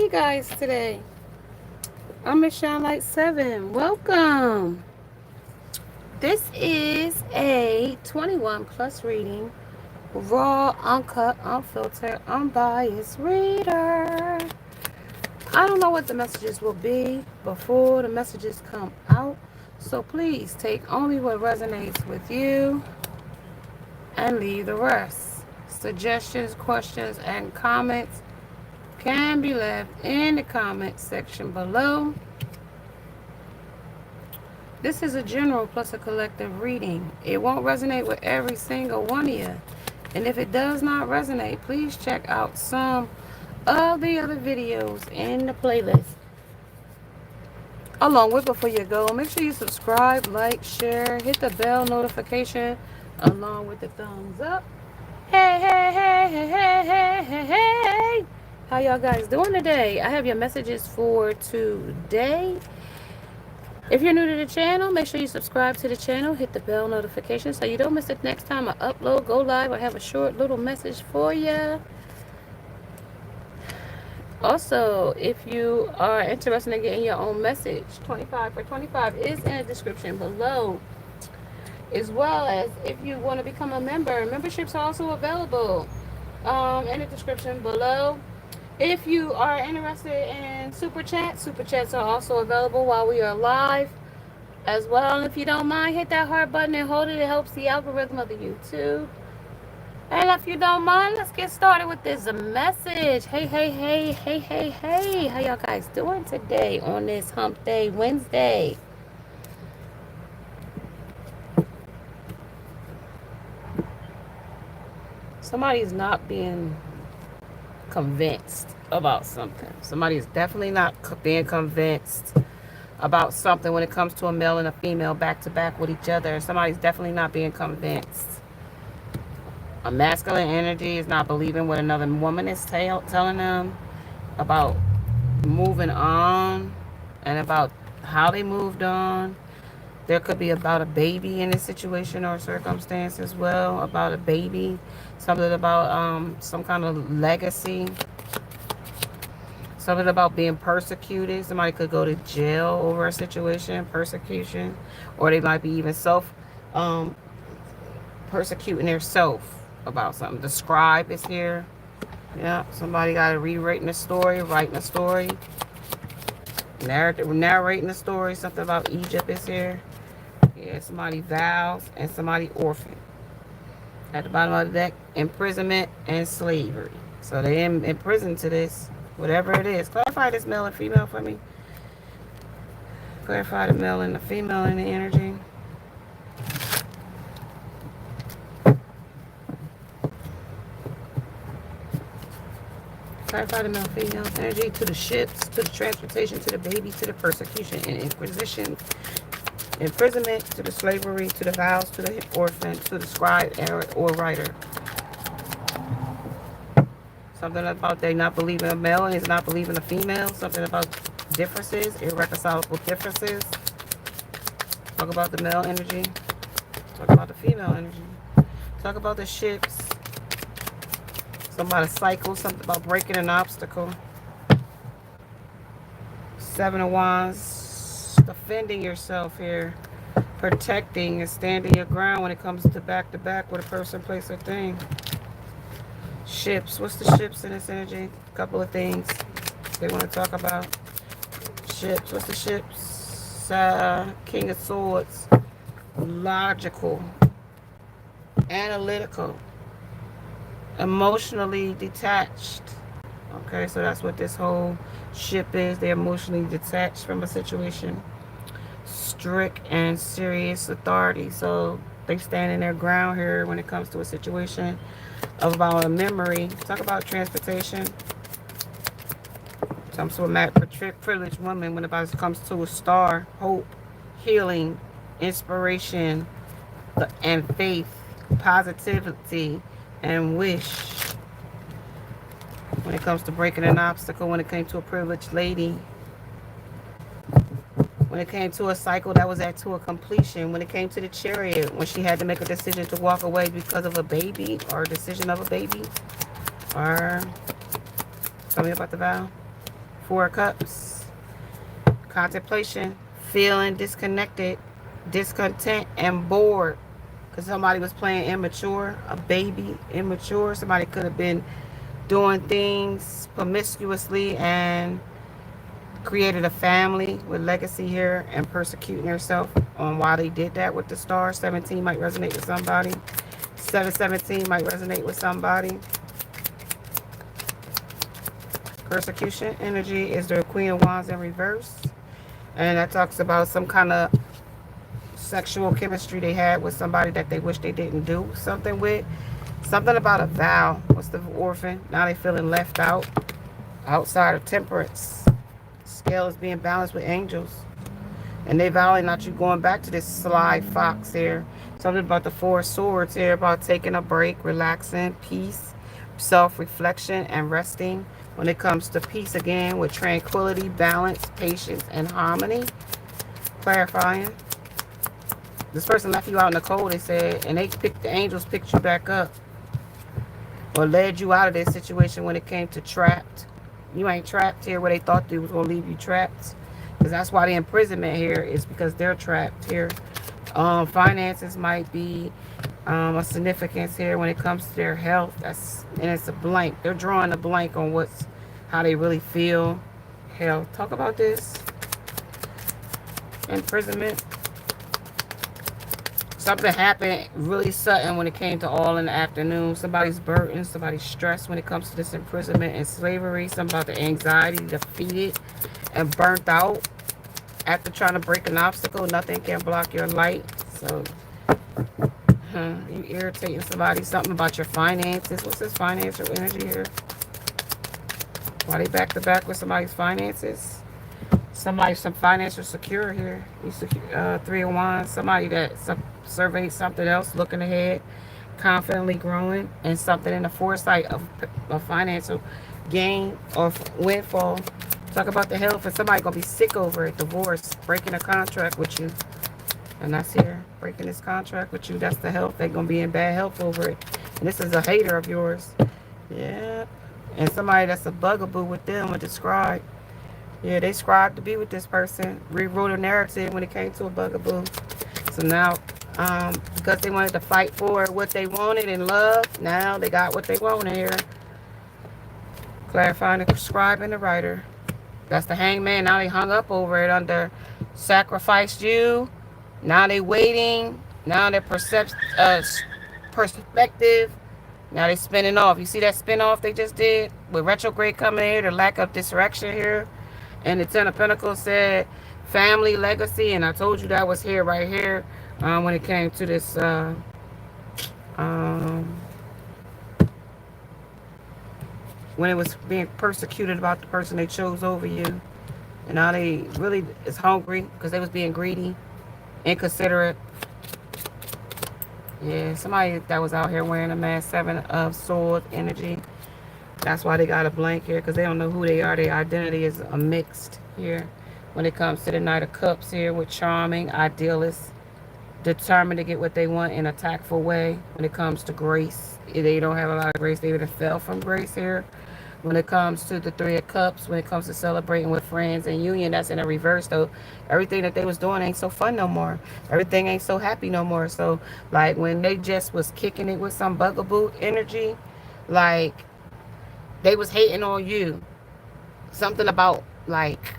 you guys today? I'm Miss Shine Light 7. Welcome. This is a 21 plus reading. Raw, uncut, unfiltered, unbiased reader. I don't know what the messages will be before the messages come out. So please take only what resonates with you and leave the rest. Suggestions, questions, and comments can be left in the comment section below. This is a general plus a collective reading. It won't resonate with every single one of you. And if it does not resonate, please check out some of the other videos in the playlist. Along with, before you go, make sure you subscribe, like, share, hit the bell notification along with the thumbs up. Hey, hey, hey, hey, hey, hey, hey, hey. How y'all guys doing today? I have your messages for today. If you're new to the channel, make sure you subscribe to the channel, hit the bell notification so you don't miss it next time I upload, go live, or have a short little message for you. Also, if you are interested in getting your own message, 25 for 25 is in the description below. As well as if you want to become a member, memberships are also available in the description below. If you are interested in super chats are also available while we are live as well. And if you don't mind, hit that heart button and hold it. It helps the algorithm of the YouTube. And if you don't mind, let's get started with this message. Hey, hey, hey, hey, hey, hey. How y'all guys doing today on this Hump Day Wednesday? Somebody's not being convinced about something. Somebody is definitely not being convinced about something when it comes to a male and a female back to back with each other. Somebody's definitely not being convinced. A masculine energy is not believing what another woman is telling them about moving on and about how they moved on. There could be about a baby in this situation or circumstance as well, about a baby, something about some kind of legacy, something about being persecuted. Somebody could go to jail over a situation, persecution, or they might be even persecuting themselves about something. The scribe is here. Yeah, somebody got to rewriting the story, writing a story, narrating the story. Something about Egypt is here. Yeah, somebody vows and somebody orphan. At the bottom of the deck, imprisonment and slavery. So they in prison to this, whatever it is. Clarify this male and female for me. Clarify the male and the female in the energy. Clarify the male female energy to the ships, to the transportation, to the baby, to the persecution and inquisition. Imprisonment, to the slavery, to the vows, to the orphan, to the scribe or writer. Something about they not believing a male and is not believing a female. Something about differences, irreconcilable differences. Talk about the male energy. Talk about the female energy. Talk about the ships. Something about a cycle. Something about breaking an obstacle. 7 of Wands. Defending yourself here, protecting and standing your ground when it comes to back with a person, place, or thing. Ships. What's the ships in this energy? A couple of things they want to talk about. Ships. What's the ships? King of Swords. Logical. Analytical. Emotionally detached. Okay, so that's what this whole ship is. They're emotionally detached from a situation. Strict and serious authority. So they stand in their ground here when it comes to a situation of about a memory. Talk about transportation. Some sort of privileged woman when it comes to a star, hope, healing, inspiration, and faith, positivity, and wish. When it comes to breaking an obstacle, when it came to a privileged lady, when it came to a cycle that was to a completion, when it came to the Chariot, when she had to make a decision to walk away because of a baby or a decision of a baby, or tell me about the vow. Four of Cups. Contemplation. Feeling disconnected, discontent, and bored. Because somebody was playing immature, a baby, immature. Somebody could have been doing things promiscuously and created a family with legacy here and persecuting herself on why they did that with the star. 17 might resonate with somebody. 717 might resonate with somebody. Persecution energy is the Queen of Wands in reverse. And that talks about some kind of sexual chemistry they had with somebody that they wish they didn't do something with. Something about a vow. What's the orphan? Now they feeling left out. Outside of temperance. Scale is being balanced with angels. And they vowing not you going back to this sly fox here. Something about the Four of Swords here. About taking a break, relaxing, peace, self-reflection, and resting. When it comes to peace again with tranquility, balance, patience, and harmony. Clarifying. This person left you out in the cold, they said, and the angels picked you back up. Or led you out of this situation when it came to trapped. You ain't trapped here where they thought they was going to leave you trapped. Because that's why the imprisonment here is because they're trapped here. Finances might be a significance here when it comes to their health. And it's a blank. They're drawing a blank on how they really feel. Hell, talk about this. Imprisonment. Something happened really sudden when it came to all in the afternoon. Somebody's burdened, somebody's stressed when it comes to this imprisonment and slavery. Something about the anxiety, defeated and burnt out. After trying to break an obstacle, nothing can block your light. So, you irritating somebody. Something about your finances. What's this financial energy here? Why they back to back with somebody's finances? Somebody, some financial secure here. You secure, 3 of Wands. Somebody that surveyed something else, looking ahead, confidently growing, and something in the foresight of financial gain or windfall. Talk about the health, and somebody gonna be sick over it. Divorce, breaking a contract with you, and that's here. Breaking this contract with you. That's the health. They're gonna be in bad health over it. And this is a hater of yours. Yeah. And somebody that's a bugaboo with them, with the scribe. Yeah, they scribed to be with this person. Rewrote a narrative when it came to a bugaboo. So now, because they wanted to fight for what they wanted in love, now they got what they wanted here. Clarifying the scribe and the writer. That's the hangman. Now they hung up over it under sacrificed you. Now they waiting. Now their perspective. Now they spinning off. You see that spin off they just did? With retrograde coming here, the lack of direction here. And the Ten of Pentacles said family, legacy. And I told you that was here, right here. When it came to this. When it was being persecuted about the person they chose over you. And now they really is hungry because they was being greedy, inconsiderate. Yeah, somebody that was out here wearing a mask. 7 of Swords energy. That's why they got a blank here, because they don't know who they are. Their identity is a mixed here. When it comes to the Knight of Cups here with charming, idealist, determined to get what they want in a tactful way. When it comes to grace, they don't have a lot of grace. They even fell from grace here. When it comes to the 3 of Cups, when it comes to celebrating with friends and union, that's in a reverse though. Everything that they was doing ain't so fun no more. Everything ain't so happy no more. So like when they just was kicking it with some bugaboo energy, like they was hating on you. Something about like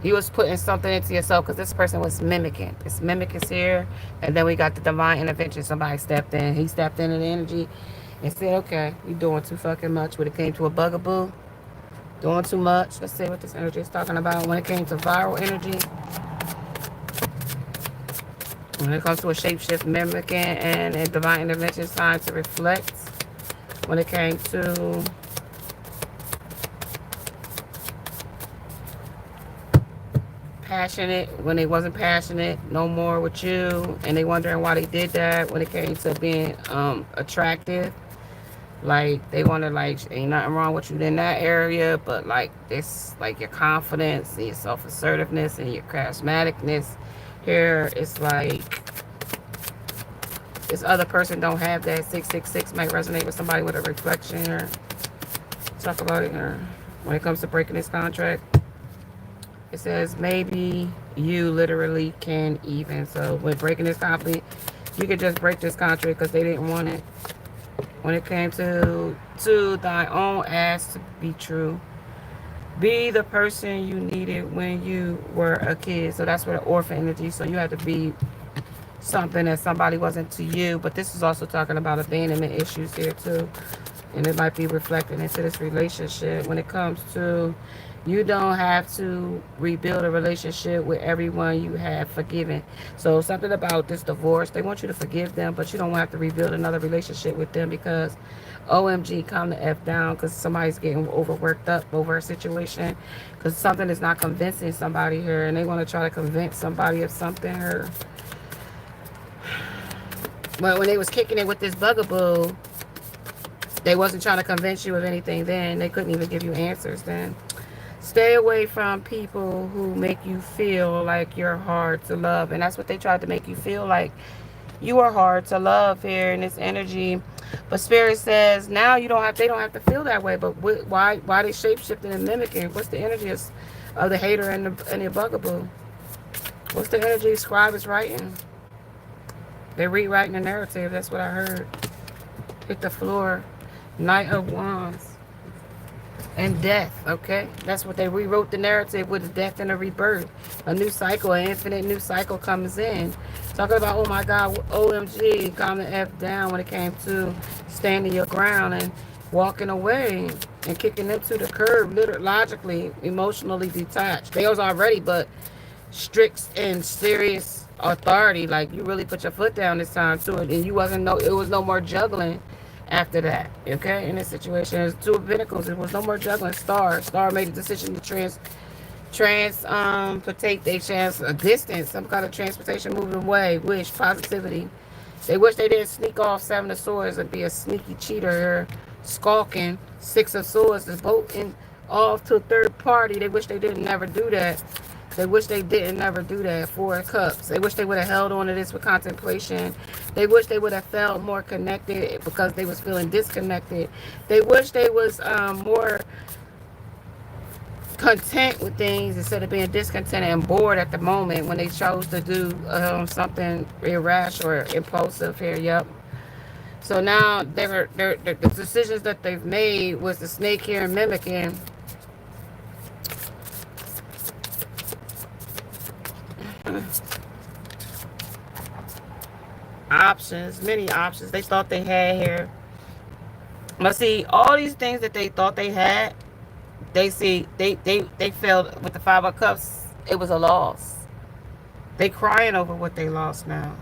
you was putting something into yourself, because this person was mimicking. This mimic is here. And then we got the divine intervention. Somebody stepped in. He stepped into the energy and said, okay, you're doing too fucking much. When it came to a bugaboo, doing too much. Let's see what this energy is talking about. When it came to viral energy, when it comes to a shapeshift, mimicking, and a divine intervention, it's time to reflect. When it came to passionate, when they wasn't passionate no more with you, and they wondering why they did that. When it came to being attractive, like they wanted, like, ain't nothing wrong with you in that area, but like this, like your confidence and your self-assertiveness and your charismaticness here, it's like this other person don't have that. 666 might resonate with somebody with a reflection here. Talk about it here. when it comes to breaking this contract. It says maybe you literally can even. So with breaking this contract, you could just break this contract because they didn't want it. When it came to thy own ass to be true. Be the person you needed when you were a kid. So that's what the orphan energy. So you had to be something that somebody wasn't to you. But this is also talking about abandonment issues here too. And it might be reflected into this relationship. When it comes to, you don't have to rebuild a relationship with everyone you have forgiven. So something about this divorce, they want you to forgive them, but you don't have to rebuild another relationship with them because OMG, calm the F down, because somebody's getting overworked up over a situation because something is not convincing somebody here, and they want to try to convince somebody of something here. But when they was kicking it with this bugaboo, they wasn't trying to convince you of anything then. They couldn't even give you answers then. Stay away from people who make you feel like you're hard to love. And that's what they tried to make you feel like. You are hard to love here in this energy. But Spirit says now they don't have to feel that way. But why they shape-shifting and mimicking? What's the energy of the hater and the bugaboo? What's the energy scribe is writing? They're rewriting the narrative. That's what I heard. Hit the floor. Knight of Wands. And death, okay? That's what they rewrote the narrative with, death and a rebirth. A new cycle, an infinite new cycle comes in. Talking about, oh my God, OMG, calm the F down when it came to standing your ground and walking away and kicking them to the curb, literally, logically, emotionally detached. They was already, but strict and serious authority. Like, you really put your foot down this time to it, and it was no more juggling. After that, okay, in this situation, there's Two of Pentacles. There was no more juggling. Star made a decision to transportate their chance a distance, some kind of transportation, moving away. Wish positivity. They wish they didn't sneak off Seven of Swords and be a sneaky cheater here, skulking. Six of Swords is bolting off to a third party. They wish they didn't never do that. They wish they didn't never do that. Four of Cups. They wish they would have held on to this with contemplation. They wish they would have felt more connected because they was feeling disconnected. They wish they was more content with things instead of being discontented and bored at the moment when they chose to do something irrational or impulsive here. Yep. So now the decisions that they've made was the snake here and mimicking. Options, many options they thought they had here. But see, all these things that they thought they had, they failed with the Five of Cups. It was a loss. They crying over what they lost now.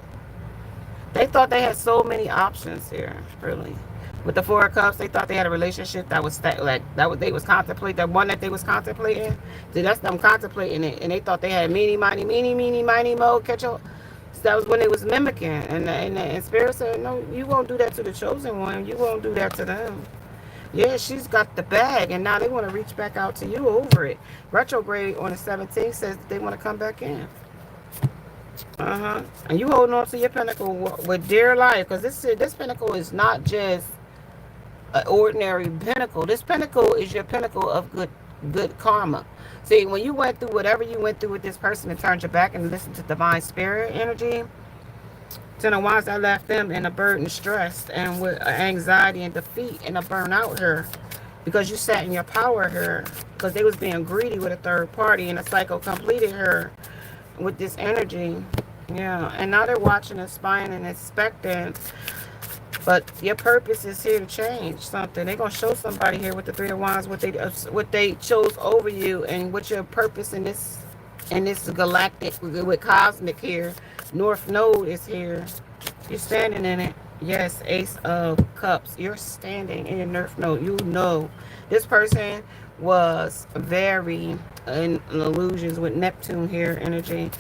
They thought they had so many options here, really. With the Four of Cups, they thought they had a relationship that was they was contemplating. That one that they was contemplating, see, that's them contemplating it, and they thought they had meeny, miny, mo, catch up. So that was when they was mimicking, and Spirit said, no, you won't do that to the chosen one. You won't do that to them. Yeah, she's got the bag, and now they want to reach back out to you over it. Retrograde on the 17th says that they want to come back in. And you holding on to your pinnacle with dear life, because this pinnacle is not just an ordinary pinnacle. This pinnacle is your pinnacle of good karma. See, when you went through whatever you went through with this person and turned your back and listened to divine spirit energy, Ten of Wands, that left them in a burden, stress, and with anxiety and defeat and a burnout here, because you sat in your power here, because they was being greedy with a third party, and the cycle completed her with this energy. Yeah, and now they're watching and spying and inspecting. But your purpose is here to change something. They're going to show somebody here with the Three of Wands what they chose over you, and what your purpose in this galactic, with cosmic here. North Node is here. You're standing in it. Yes, Ace of Cups. You're standing in your North Node. You know. This person was very in illusions with Neptune here energy.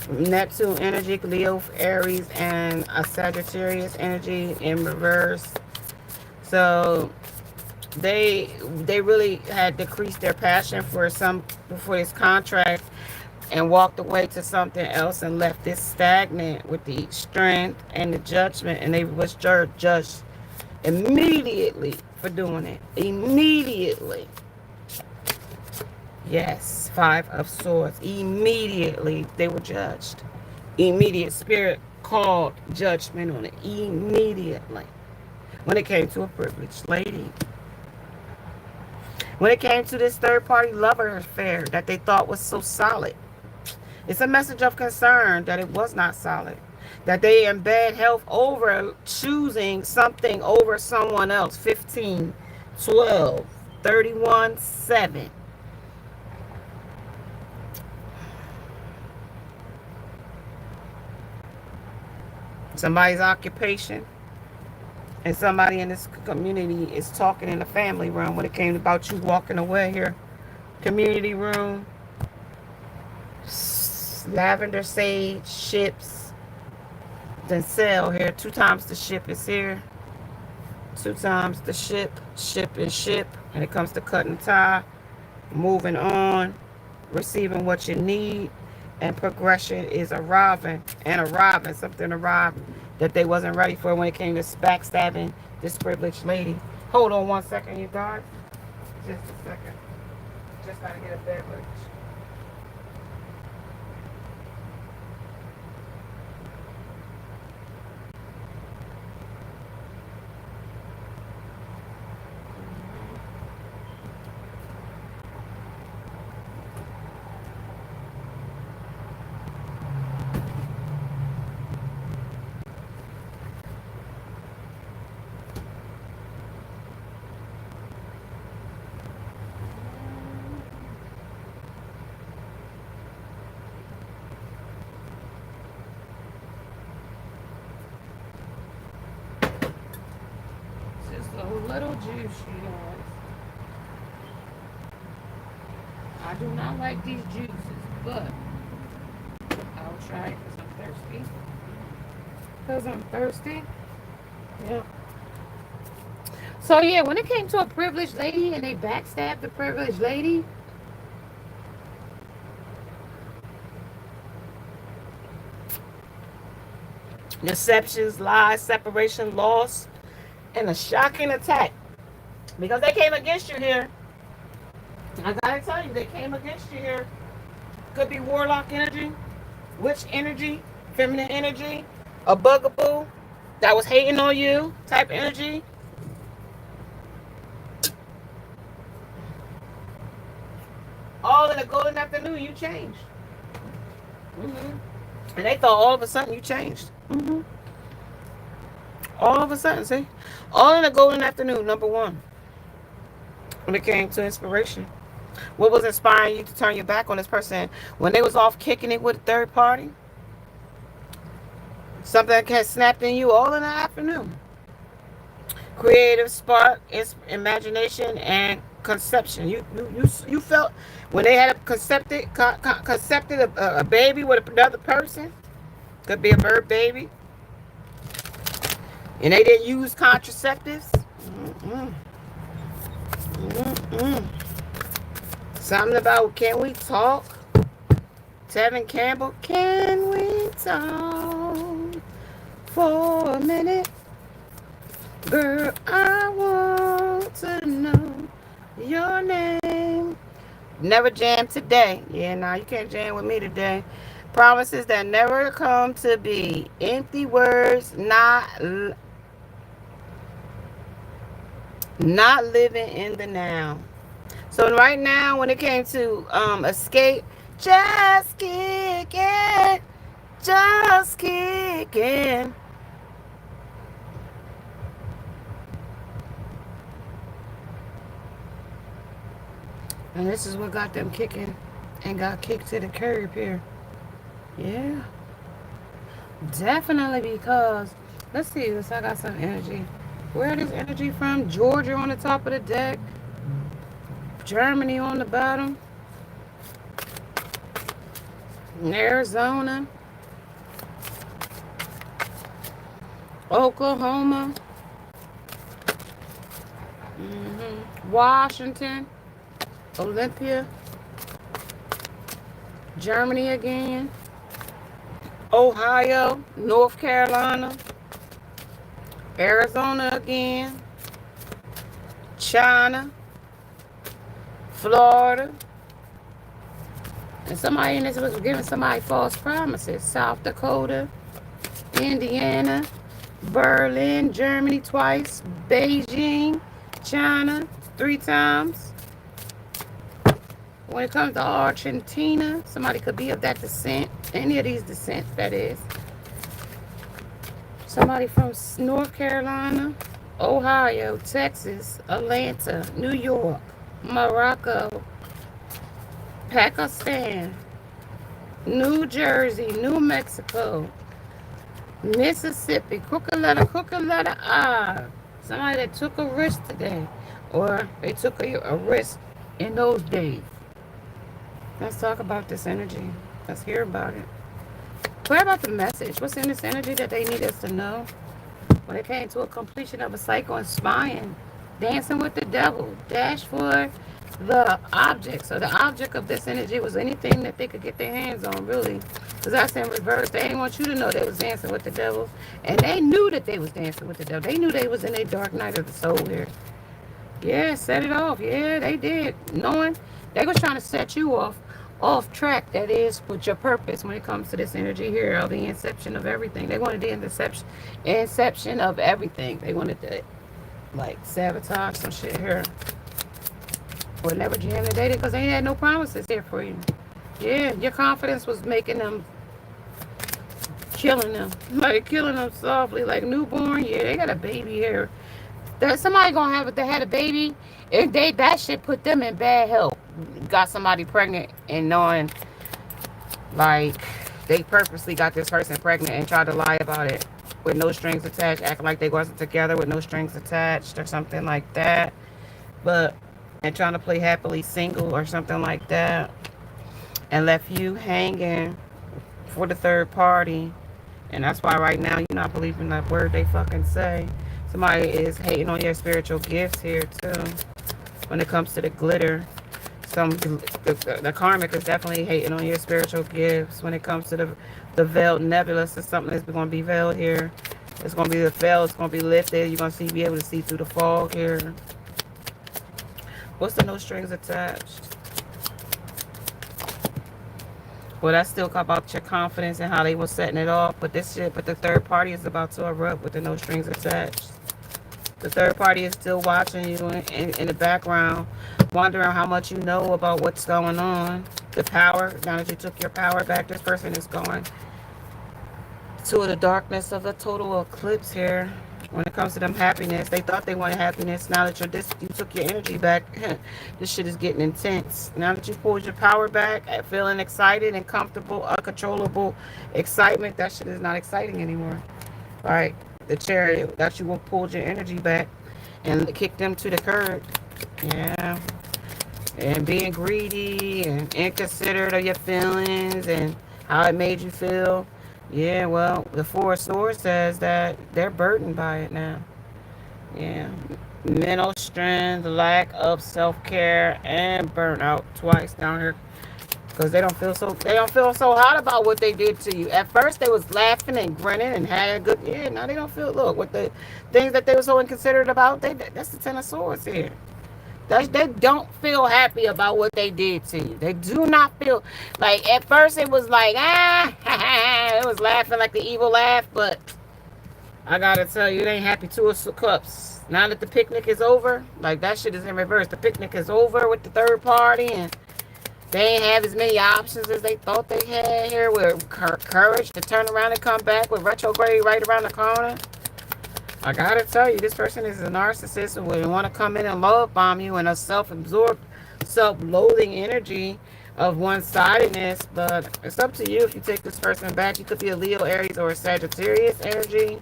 Neptune energy, Leo, Aries, and a Sagittarius energy in reverse. So they really had decreased their passion for this contract and walked away to something else and left this stagnant with the strength and the judgment, and they was judged immediately for doing it. Immediately. Yes, Five of Swords. Immediately they were judged. Immediate spirit called judgment on it. Immediately. When it came to a privileged lady. When it came to this third party lover affair that they thought was so solid. It's a message of concern that it was not solid. That they in bad health over choosing something over someone else. 15, 12, 31, 7. Somebody's occupation and somebody in this community is talking in the family room when it came about you walking away here. Community room, lavender sage, ships, then sail here. 2 times the ship is here. 2 times the ship, ship and ship. When it comes to cutting tie, moving on, receiving what you need, and progression is arriving and arriving. Something arrived that they wasn't ready for when it came to backstabbing this privileged lady. Hold on 1 second, you guys. Just a second. Just gotta get a beverage. Just a little juice, you guys. I do not like these juices, but I'll try it because I'm thirsty. Because I'm thirsty. Yeah. So yeah, when it came to a privileged lady and they backstabbed the privileged lady, deceptions, lies, separation, loss, and a shocking attack. Because they came against you here. I gotta tell you, they came against you here. Could be warlock energy, witch energy, feminine energy, a bugaboo that was hating on you type energy. All in a golden afternoon, you changed. And they thought all of a sudden you changed. All of a sudden, see? All in a golden afternoon, number 1. When it came to inspiration. What was inspiring you to turn your back on this person? When they was off kicking it with a third party? Something had snapped in you all in the afternoon. Creative spark, imagination, and conception. You felt when they had concepted a baby with another person. Could be a bird baby. And they didn't use contraceptives. Something about, can we talk? Tevin Campbell, can we talk for a minute? Girl, I want to know your name. Never jam today. Yeah, nah, you can't jam with me today. Promises that never come to be. Empty words, not living in the now. So right now, when it came to escape, just kicking, just kicking. And this is what got them kicking and got kicked to the curb here. Yeah. Definitely because, let's see this. I got some energy. Where is energy from? Georgia on the top of the deck. Germany on the bottom. Arizona. Oklahoma. Washington. Olympia. Germany again. Ohio. North Carolina. Arizona again. China. Florida. And somebody in this was giving somebody false promises. South Dakota, Indiana, Berlin, Germany twice, Beijing, China 3 times. When it comes to Argentina, somebody could be of that descent. Any of these descents, that is. Somebody from North Carolina, Ohio, Texas, Atlanta, New York, Morocco, Pakistan, New Jersey, New Mexico, Mississippi, crooked letter I. Somebody that took a risk today, or they took a risk in those days. Let's talk about this energy. Let's hear about it. What about the message? What's in this energy that they need us to know? When it came to a completion of a cycle and spying, dancing with the devil, dash for the object. So the object of this energy was anything that they could get their hands on, really. Because that's in reverse. They didn't want you to know they was dancing with the devil. And they knew that they was dancing with the devil. They knew they was in a dark night of the soul here. Yeah, set it off. Yeah, they did. Knowing they was trying to set you off track, that is, with your purpose when it comes to this energy here of the inception of everything. They wanted the inception of everything. They wanted to, like, sabotage some shit here. Or never jam the data because they ain't had no promises here for you. Yeah, your confidence was making them, killing them. Like, killing them softly, like newborn. Yeah, they got a baby here. Somebody gonna have it. They had a baby. If that shit put them in bad health. Got somebody pregnant and knowing, like, they purposely got this person pregnant and tried to lie about it with no strings attached, acting like they wasn't together with no strings attached or something like that. But and trying to play happily single or something like that, and left you hanging for the third party. And that's why right now you're not believing that word they fucking say. Somebody is hating on your spiritual gifts here too. When it comes to the glitter, the karmic is definitely hating on your spiritual gifts. When it comes to the veiled nebulous, is something that's going to be veiled here. It's going to be the veil. It's going to be lifted. You're going to be able to see through the fog here. What's the no strings attached? Well, that's still about your confidence and how they were setting it off. But this shit, but the third party is about to erupt with the no strings attached. The third party is still watching you in the background, wondering how much you know about what's going on. The power, now that you took your power back, this person is going to the darkness of the total eclipse here. When it comes to them happiness, they thought they wanted happiness. Now that you took your energy back, this shit is getting intense. Now that you pulled your power back, feeling excited and comfortable, uncontrollable excitement, that shit is not exciting anymore. All right, the chariot, that you pulled your energy back and kicked them to the curb. Yeah. And being greedy and inconsiderate of your feelings and how it made you feel. Yeah, well, the Four of Swords says that they're burdened by it now. Yeah. Mental strength, lack of self-care, and burnout twice down here. Because they don't feel so hot about what they did to you. At first they was laughing and grinning and had a good, yeah, now they don't feel, look, with the things that they were so inconsiderate about, that's the Ten of Swords here. They don't feel happy about what they did to you. They do not feel, like, at first it was like, it was laughing like the evil laugh, but I gotta tell you, it ain't happy. Two of Cups. Now that the picnic is over, like, that shit is in reverse. The picnic is over with the third party, and they ain't have as many options as they thought they had here, with courage to turn around and come back with retrograde right around the corner. I gotta tell you, this person is a narcissist who would want to come in and love bomb you in a self-absorbed, self-loathing energy of one-sidedness. But it's up to you if you take this person back. You could be a Leo, Aries, or a Sagittarius energy.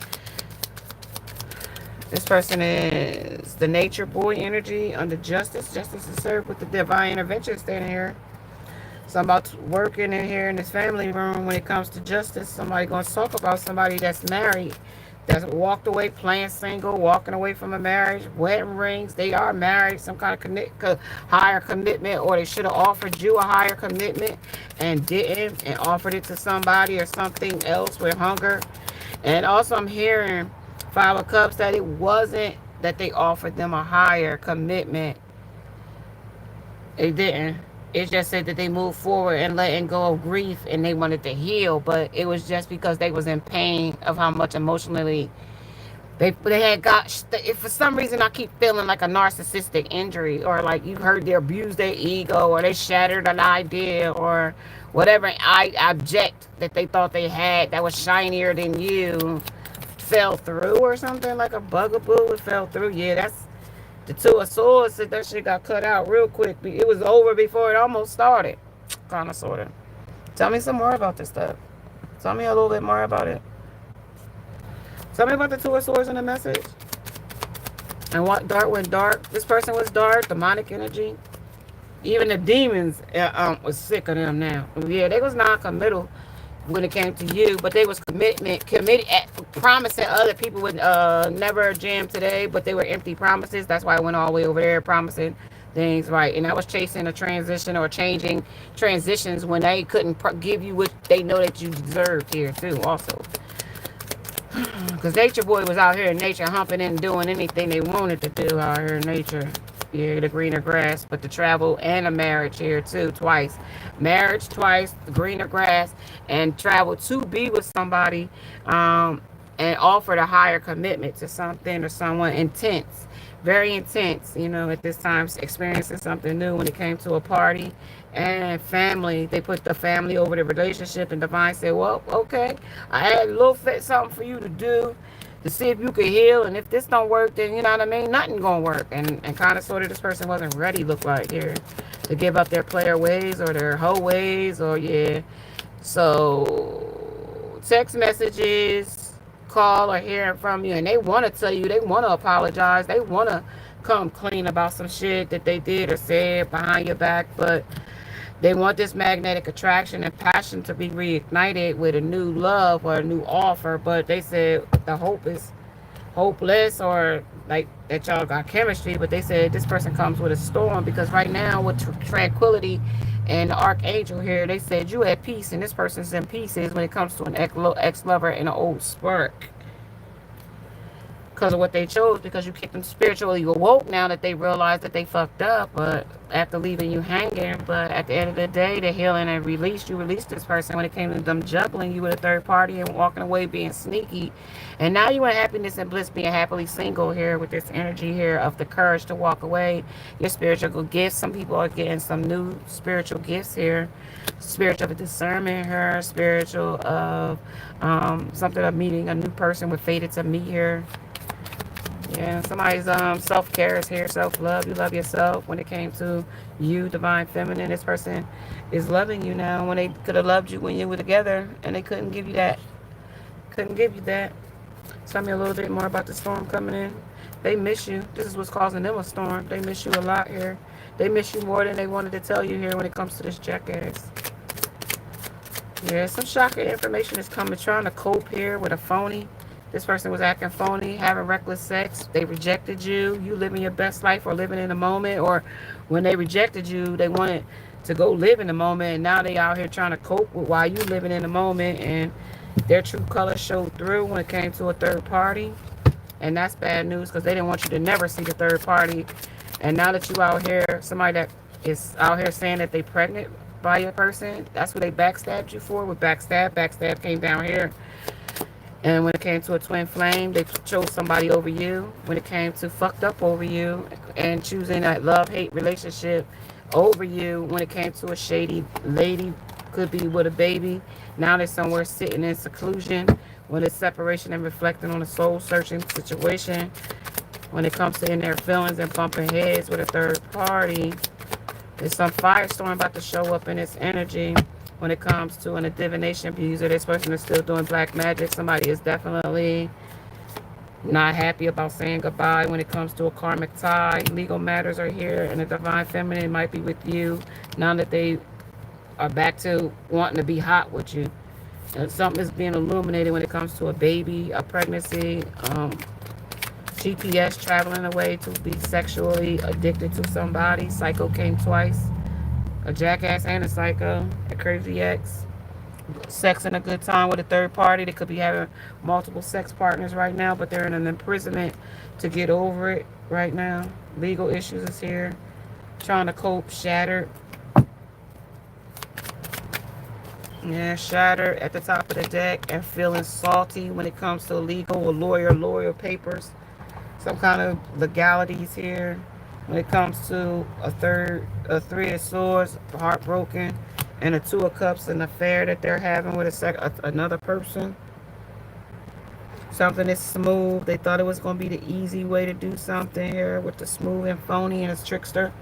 This person is the nature boy energy under justice. Justice is served with the divine intervention standing here. So I'm about working in here in this family room when it comes to justice. Somebody going to talk about somebody that's married, that's walked away, playing single, walking away from a marriage, wedding rings. They are married, some kind of higher commitment, or they should have offered you a higher commitment and didn't, and offered it to somebody or something else with hunger. And also I'm hearing Five of Cups, that it wasn't that they offered them a higher commitment. They didn't. It just said that they moved forward and letting go of grief and they wanted to heal, but it was just because they was in pain of how much emotionally they had got. If for some reason I keep feeling like a narcissistic injury, or like you heard they abused their ego, or they shattered an idea, or whatever object that they thought they had that was shinier than you fell through, or something like a bugaboo. It fell through. Yeah, that's the Two of Swords. Said that shit got cut out real quick. It was over before it almost started. Kind of, sort of. Tell me some more about this stuff. Tell me a little bit more about it. Tell me about the Two of Swords in the message. And what dark went dark. This person was dark, demonic energy. Even the demons was sick of them now. Yeah, they was non-committal when it came to you, but they was committed at promising other people would never jam today, but they were empty promises. That's why I went all the way over there promising things, right? And I was chasing a transition or changing transitions when they couldn't give you what they know that you deserved here too, also. Because Nature Boy was out here in nature humping and doing anything they wanted to do out here in nature. Yeah, the greener grass, but the travel and a marriage here too, twice. Marriage twice, the greener grass, and travel to be with somebody and offered a higher commitment to something or someone intense. Very intense, you know, at this time, experiencing something new when it came to a party and family. They put the family over the relationship, and Divine said, well, okay, I had a little something for you to do to see if you could heal, and if this don't work, then you know what I mean, nothing gonna work. And kind of sort of this person wasn't ready, look like here, to give up their player ways or their hoe ways, or yeah. So text messages, call, or hearing from you, and they want to tell you, they want to apologize, they want to come clean about some shit that they did or said behind your back, but they want this magnetic attraction and passion to be reignited with a new love or a new offer. But they said the hope is hopeless, or like that y'all got chemistry, but they said this person comes with a storm, because right now with tranquility and the archangel here, they said you at peace and this person's in pieces when it comes to an ex-lover and an old spark, because of what they chose, because you keep them spiritually awoke now that they realize that they fucked up, but after leaving you hanging. But at the end of the day, the healing and release, you released this person when it came to them juggling you with a third party and walking away being sneaky. And now you in happiness and bliss, being happily single here with this energy here of the courage to walk away. Your spiritual gifts, some people are getting some new spiritual gifts here. Spiritual discernment here, spiritual of something of meeting a new person with fated to meet here. Yeah, somebody's self-care is here, self-love. You love yourself when it came to you, divine feminine. This person is loving you now when they could have loved you when you were together, and they couldn't give you that. Couldn't give you that. Tell me a little bit more about the storm coming in. They miss you. This is what's causing them a storm. They miss you a lot here. They miss you more than they wanted to tell you here when it comes to this jackass. Yeah, some shocking information is coming, trying to cope here with a phony. This person was acting phony, having reckless sex. They rejected you. You living your best life or living in the moment. Or when they rejected you, they wanted to go live in the moment. And now they out here trying to cope with why you living in the moment. And their true colors showed through when it came to a third party. And that's bad news, because they didn't want you to never see the third party. And now that you out here, somebody that is out here saying that they pregnant by your person, that's what they backstabbed you for, with backstab. Backstab came down here. And when it came to a twin flame, they chose somebody over you. When it came to fucked up over you and choosing that love-hate relationship over you, when it came to a shady lady, could be with a baby. Now they're somewhere sitting in seclusion when it's separation and reflecting on a soul-searching situation. When it comes to in their feelings and bumping heads with a third party, there's some firestorm about to show up in this energy. When it comes to a divination abuser, this person is still doing black magic. Somebody is definitely not happy about saying goodbye when it comes to a karmic tie. Legal matters are here, and the divine feminine might be with you now that they are back to wanting to be hot with you. And something is being illuminated when it comes to a baby, a pregnancy, GPS traveling away to be sexually addicted to somebody. Psycho came twice. A jackass and a psycho, a crazy ex, sex and a good time with a third party. They could be having multiple sex partners right now, but they're in an imprisonment to get over it right now. Legal issues is here. Trying to cope, shattered. Yeah, shattered at the top of the deck and feeling salty when it comes to legal or lawyer papers. Some kind of legalities here. When it comes to a three of swords, heartbroken, and a two of cups, an affair that they're having with another person. Something is smooth. They thought it was going to be the easy way to do something here with the smooth and phony and a trickster.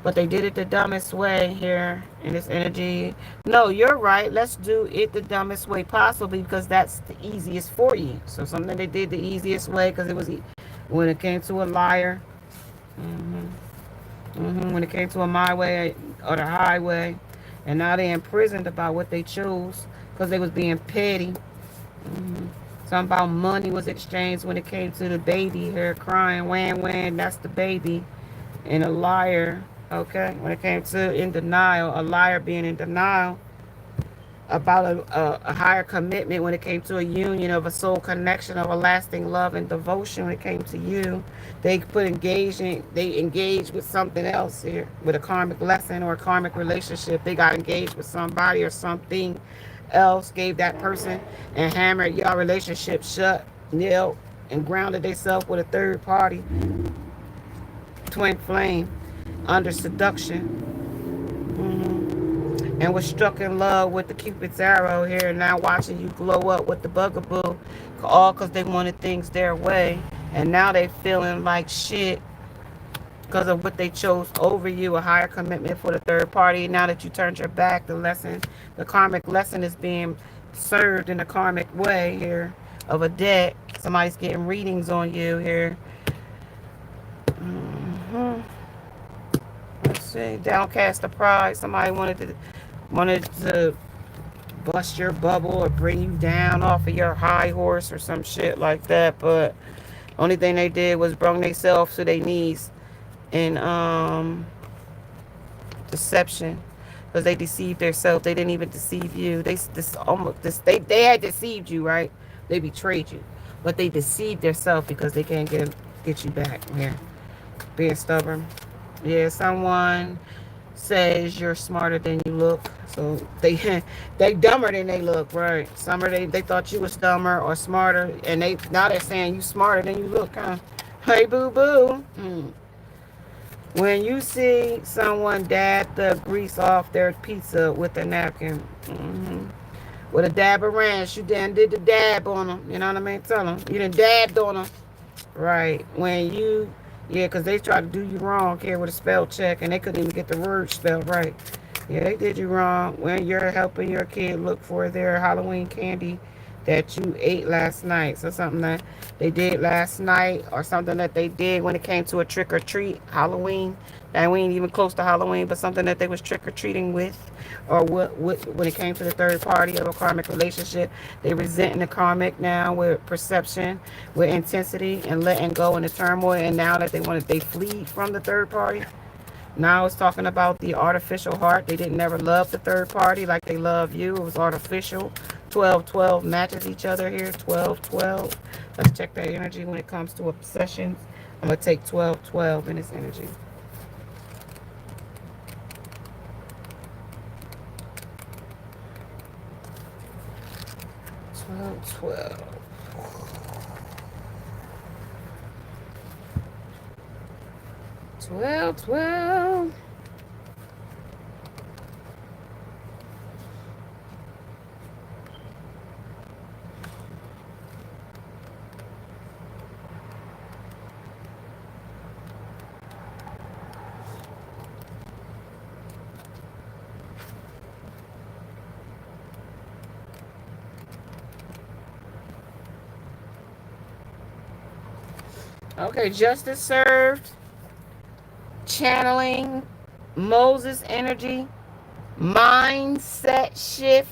But they did it the dumbest way here in this energy. No, you're right. Let's do it the dumbest way possible because that's the easiest for you. So something they did the easiest way because it was when it came to a liar. When it came to a my way or the highway. And now they're imprisoned about what they chose because they was being petty. Something about money was exchanged when it came to the baby here crying, wham, that's the baby. And a liar, okay? When it came to in denial, a liar being in denial about a higher commitment when it came to a union of a soul connection of a lasting love and devotion when it came to you. They engaged with something else here, with a karmic lesson or a karmic relationship. They got engaged with somebody or something else, gave that person and hammered y'all relationship shut, nailed, and grounded themselves with a third party, twin flame, under seduction. And was struck in love with the Cupid's arrow here, and now watching you glow up with the bugaboo, all because they wanted things their way, and now they feeling like shit because of what they chose over you, a higher commitment for the third party. Now that you turned your back, the karmic lesson is being served in a karmic way here of a deck. Somebody's getting readings on you here. Let's see, downcast the pride. Somebody wanted to bust your bubble or bring you down off of your high horse or some shit like that, but only thing they did was bring themselves to their knees in deception, because they deceived themselves. They didn't even deceive you. They had deceived you, right? They betrayed you, but they deceived themselves because they can't get you back here. Being stubborn. Yeah, someone says you're smarter than you look. So they dumber than they look, right? They thought you was dumber or smarter, and now they're saying you smarter than you look, huh? Hey, boo boo. When you see someone dab the grease off their pizza with a napkin, with a dab of ranch, you done did the dab on them. You know what I mean? Tell them you done dabbed on them, right? Yeah, because they tried to do you wrong here with a spell check, and they couldn't even get the word spelled right. Yeah, they did you wrong when you're helping your kid look for their Halloween candy that you ate last night. So something that they did last night or something that they did when it came to a trick-or-treat Halloween. And we ain't even close to Halloween, but something that they was trick-or-treating with. Or when it came to the third party of a karmic relationship, they resenting the karmic now with perception, with intensity, and letting go in the turmoil. And now that they flee from the third party. Now it's talking about the artificial heart. They didn't never love the third party like they love you. It was artificial. 12-12 matches each other here. 12-12. Let's check that energy when it comes to obsessions. I'm going to take 12-12 in this energy. Twelve. 12-12. Okay, justice served. Channeling Moses energy. Mindset shift.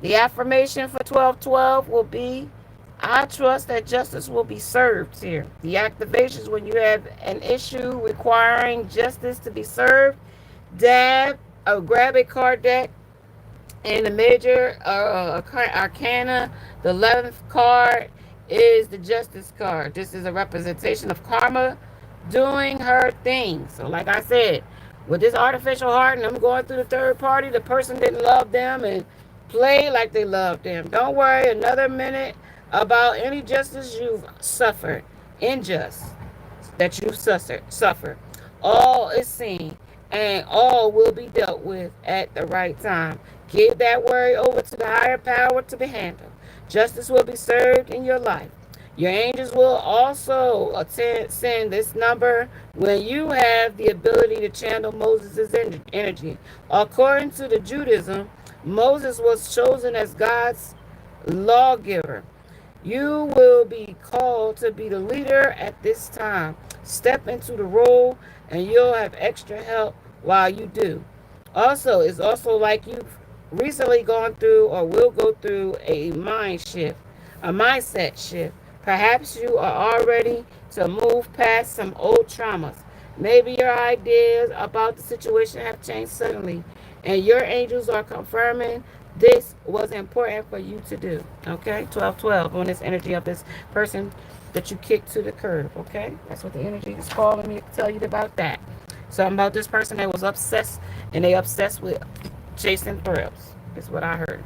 The affirmation for 12-12 will be, I trust that justice will be served here. The activations when you have an issue requiring justice to be served, grab a card deck. In the major arcana, the 11th card is the justice card. This is a representation of karma doing her thing. So like I said, With this artificial heart and them going through the third party, the person didn't love them and play like they loved them. Don't worry another minute about any justice you've suffered, injustice that you've suffered. All is seen and all will be dealt with at the right time. Give that worry over to the higher power to be handled. Justice will be served in your life. Your angels will also send this number when you have the ability to channel Moses' energy. According to the Judaism, Moses was chosen as God's lawgiver. You will be called to be the leader at this time. Step into the role and you'll have extra help while you do. Also, it's also like you've recently gone through or will go through a mindset shift. Perhaps you are ready to move past some old traumas. Maybe your ideas about the situation have changed suddenly, and your angels are confirming this was important for you to do. Okay, 1212 on this energy of this person that you kicked to the curb. Okay, that's what the energy is calling me to tell you about that. Something about this person that was obsessed, and they obsessed with chasing thrills. Is what I heard.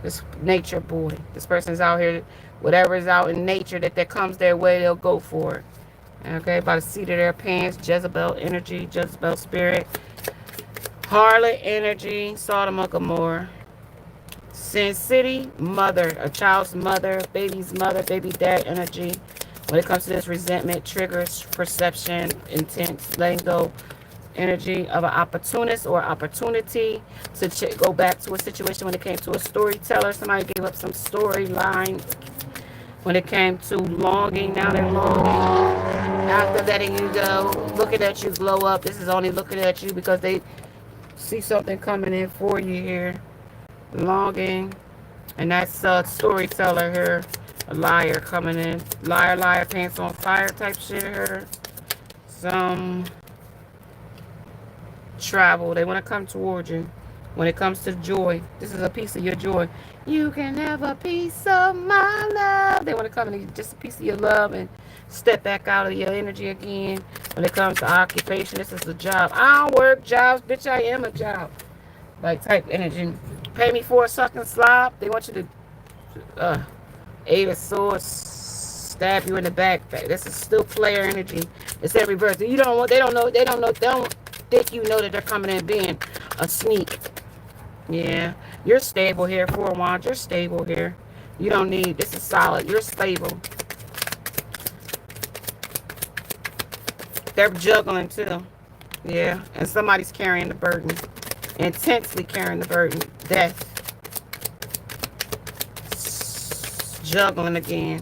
This nature boy. This person's out here, whatever is out in nature that comes their way, they'll go for it. Okay, by the seat of their pants, Jezebel energy, Jezebel spirit, harlot energy, Sodom and Gomorrah. Sin City, mother, a child's mother, baby dad energy. When it comes to this resentment, triggers, perception, intent, letting go, energy of an opportunist or opportunity to go back to a situation when it came to a storyteller. Somebody gave up some storyline when it came to longing. Now they're longing after letting you go, looking at you glow up. This is only looking at you because they see something coming in for you here. Longing. And that's a storyteller here. A liar coming in. Liar, pants on fire type shit here. Some travel. They want to come towards you. When it comes to joy, this is a piece of your joy. You can have a piece of my love. They want to come and just a piece of your love and step back out of your energy again. When it comes to occupation, this is a job. I don't work jobs, bitch. I am a job. Like type energy. Pay me for a sucking slob. They want you to Eight of Swords, stab you in the back. This is still player energy. It's every verse. You don't want. They don't think you know that they're coming in being a sneak. Yeah, you're stable here. Four of Wands, you're stable here. You don't need. This is solid. You're stable. They're juggling too. Yeah, and somebody's carrying the burden, intensely carrying the burden. Death. Juggling again.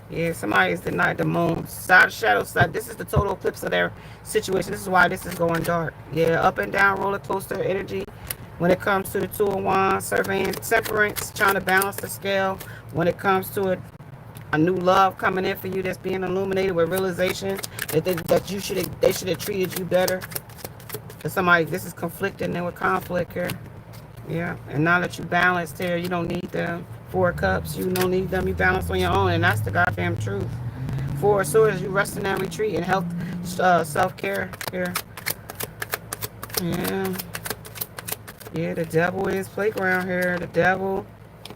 Yeah, somebody's denied the moon. Side shadow side. This is the total eclipse of their situation. This is why this is going dark. Yeah, up and down roller coaster energy. When it comes to the Two of Wands, surveying temperance, trying to balance the scale. When it comes to a new love coming in for you that's being illuminated with realization that they should have treated you better. For somebody, this is conflicting and with conflict here. Yeah, and now that you balanced here, you don't need them. Four of Cups, you don't need them. You balance on your own, and that's the goddamn truth. Four of Swords, you rest in that retreat and health, self-care here. Yeah. Yeah, the devil is playground here. The devil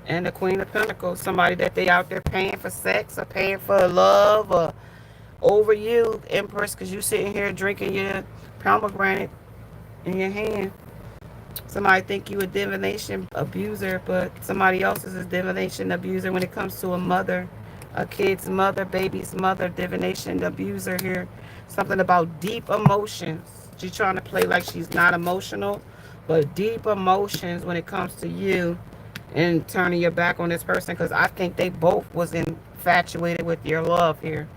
and the Queen of Pentacles. Somebody that they out there paying for sex or paying for love or over you, Empress, because you sitting here drinking your pomegranate in your hand. Somebody think you a divination abuser, but somebody else is a divination abuser when it comes to a mother, a kid's mother, baby's mother, divination abuser here. Something about deep emotions. She's trying to play like she's not emotional, but deep emotions when it comes to you and turning your back on this person, because I think they both was infatuated with your love here.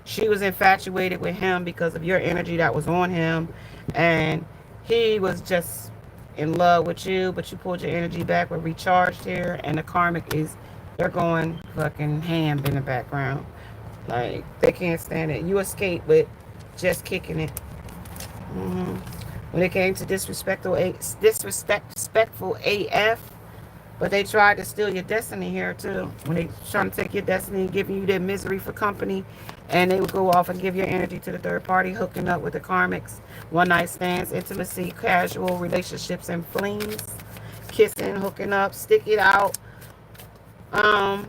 She was infatuated with him because of your energy that was on him, and he was just in love with you, but you pulled your energy back. We're recharged here, and the karmic is, they're going fucking ham in the background. Like, they can't stand it. You escaped with just kicking it. When it came to disrespectful AF, But they tried to steal your destiny here too. When they trying to take your destiny, giving you their misery for company, and they would go off and give your energy to the third party, hooking up with the karmics, one night stands, intimacy, casual relationships, and flings, kissing, hooking up, stick it out on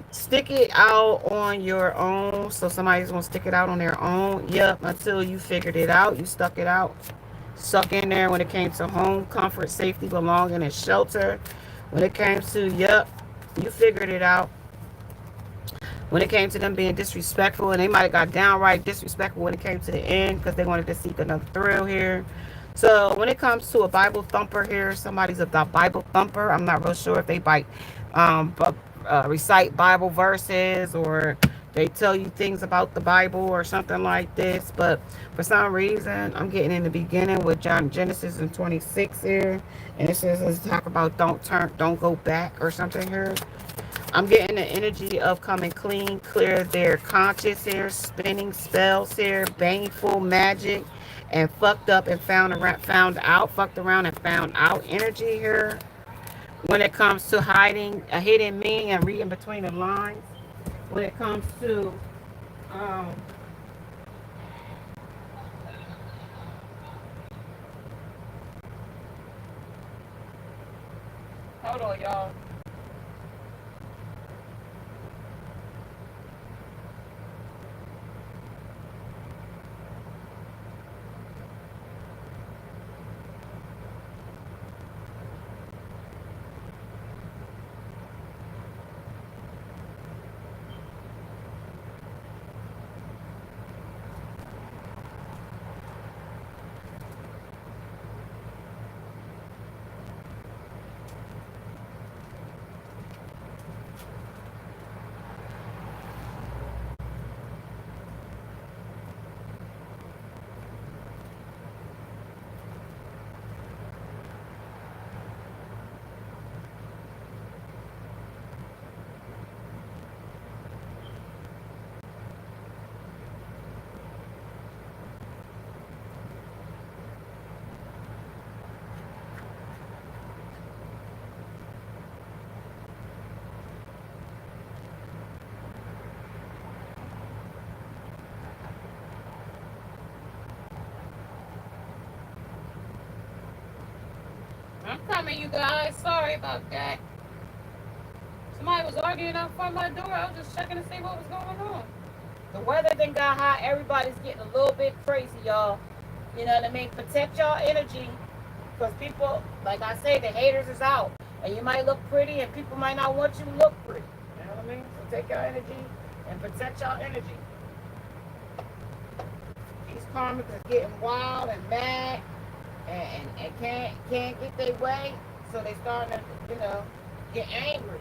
your own. So somebody's gonna stick it out on their own. Yep, until you figured it out, you stuck it out. Stuck in there when it came to home, comfort, safety, belonging, and shelter. When it came to, yep, you figured it out. When it came to them being disrespectful, and they might have got downright disrespectful when it came to the end because they wanted to seek another thrill here. So when it comes to a Bible thumper here, somebody's a Bible thumper. I'm not real sure if they recite Bible verses, or they tell you things about the Bible or something like this. But for some reason, I'm getting in the beginning with Genesis and 26 here, and it says, let's talk about don't go back or something here. I'm getting the energy of coming clean, clear their conscience here, spinning spells here, baneful magic, and fucked up and found out, fucked around and found out energy here. When it comes to hiding a hidden meaning and reading between the lines. When it comes to um, hold on, y'all. I'm coming, you guys. Sorry about that. Somebody was arguing out front of my door. I was just checking to see what was going on. The weather then got hot. Everybody's getting a little bit crazy, y'all. You know what I mean? Protect y'all energy. Because people, like I say, the haters is out. And you might look pretty and people might not want you to look pretty. You know what I mean? So take your energy and protect y'all energy. These karmics is getting wild and mad and can't get their way. So they starting to, get angry.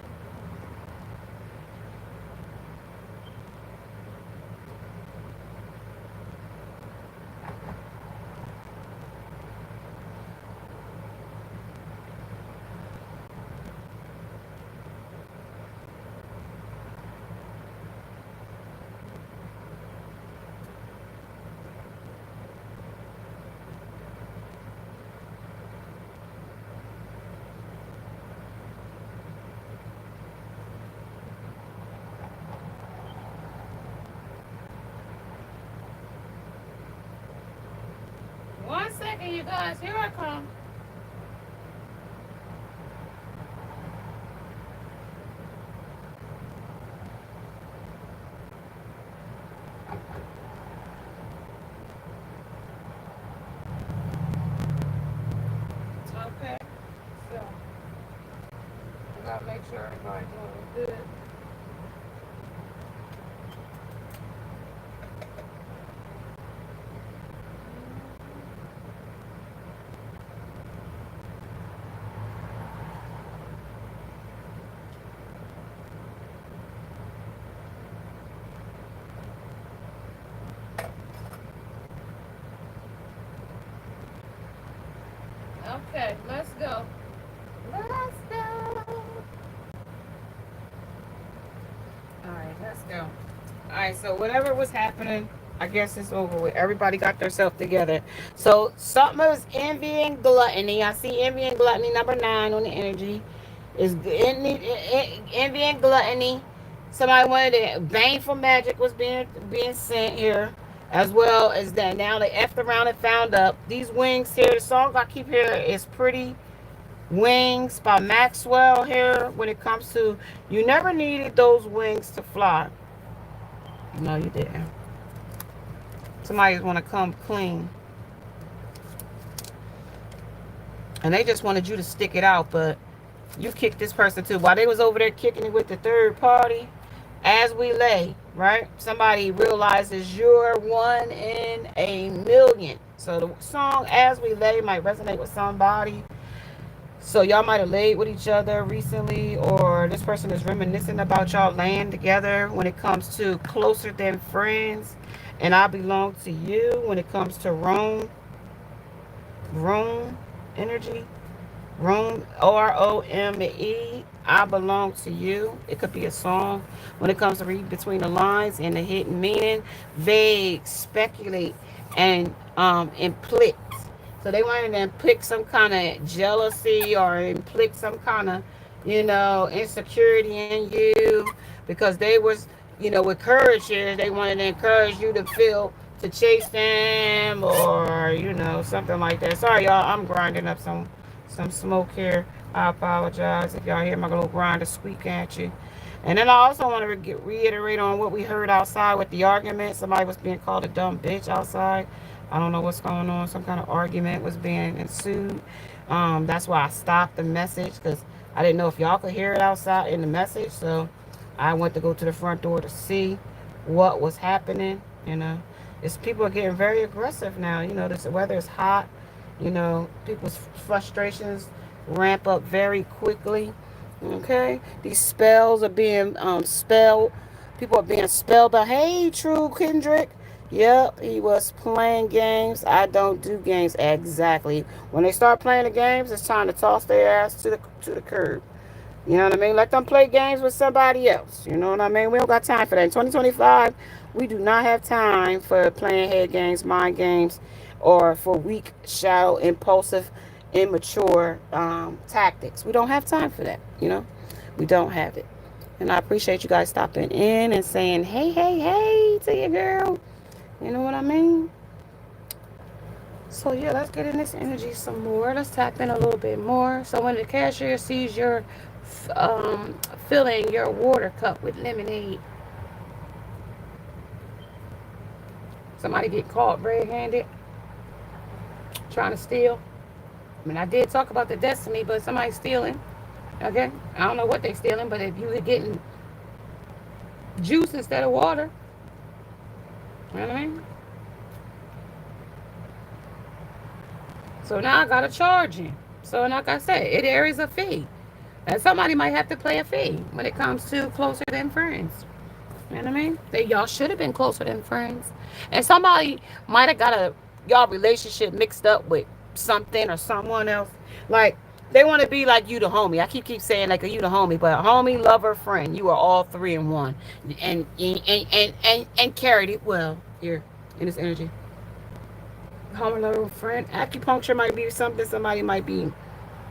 One second, you guys. Here I come. Okay. So, I gotta make sure everybody's doing good. Okay, let's go. Let's go. Alright, let's go. Alright, so whatever was happening, I guess it's over with. Everybody got themselves together. So something was envy and gluttony. I see envy and gluttony number 9 on the energy. Is envy and gluttony. Somebody wanted to baneful magic was being sent here, as well as that. Now they effed around and found up these wings here. The song I keep hearing is "Pretty Wings" by Maxwell here. When it comes to you, never needed those wings to fly. No, you didn't. Somebody's want to come clean, and they just wanted you to stick it out, but you kicked this person too. While they was over there kicking it with the third party, as we lay, right? Somebody realizes you're one in a million. So the song "As We Lay" might resonate with somebody. So y'all might have laid with each other recently, or this person is reminiscing about y'all laying together when it comes to closer than friends. And I belong to you when it comes to Rome energy. Rome, Rome, I belong to you. It could be a song. When it comes to read between the lines and the hidden meaning, vague, speculate, and implicit. So they wanted to implict some kind of jealousy or implict some kind of, insecurity in you because they was, with courage here, they wanted to encourage you to feel to chase them or, something like that. Sorry, y'all. I'm grinding up some smoke here. I apologize if y'all hear my little grinder squeak at you. And then I also want to reiterate on what we heard outside with the argument. Somebody was being called a dumb bitch outside. I don't know what's going on. Some kind of argument was being ensued. That's why I stopped the message because I didn't know if y'all could hear it outside in the message. So I went to go to the front door to see what was happening. It's people are getting very aggressive now. This weather is hot. People's frustrations ramp up very quickly. Okay, these spells are being spelled. People are being spelled out. Hey, True Kendrick. Yep, he was playing games. I don't do games exactly. When they start playing the games, it's time to toss their ass to the curb. You know what I mean? Let them play games with somebody else. You know what I mean? We don't got time for that. In 2025, we do not have time for playing head games, mind games, or for weak, shallow, impulsive, immature tactics. We don't have time for that. We don't have it. And I appreciate you guys stopping in and saying, hey, hey, hey to your girl. You know what I mean? So yeah, let's get in this energy some more. Let's tap in a little bit more. So when the cashier sees you're filling your water cup with lemonade, somebody get caught red-handed trying to steal. I mean, I did talk about the destiny, but somebody's stealing. Okay, I don't know what they're stealing, but if you're getting juice instead of water, you know what I mean? So now I gotta charge him. So like I said, there is a fee. And somebody might have to pay a fee when it comes to closer than friends. You know what I mean? Y'all should have been closer than friends. And somebody might have got y'all relationship mixed up with something or someone else. Like they want to be like you, the homie. I keep saying like you, the homie, but homie, lover, friend. You are all three in one, and carried it well here in this energy. Homie, lover, friend. Acupuncture might be something somebody might be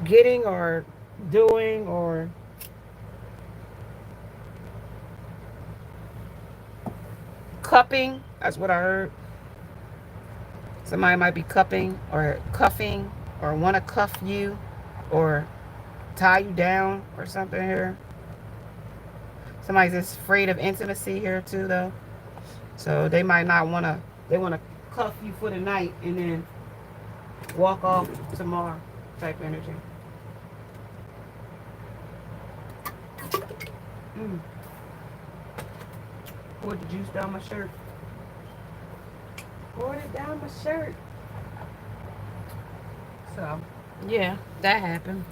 getting or doing or cupping. That's what I heard. Somebody might be cuffing or want to cuff you or tie you down or something here. Somebody's just afraid of intimacy here too though. So they might not want to, they want to cuff you for the night and then walk off tomorrow type energy. Poured the juice down my shirt. Poured it down my shirt. So, yeah, that happened.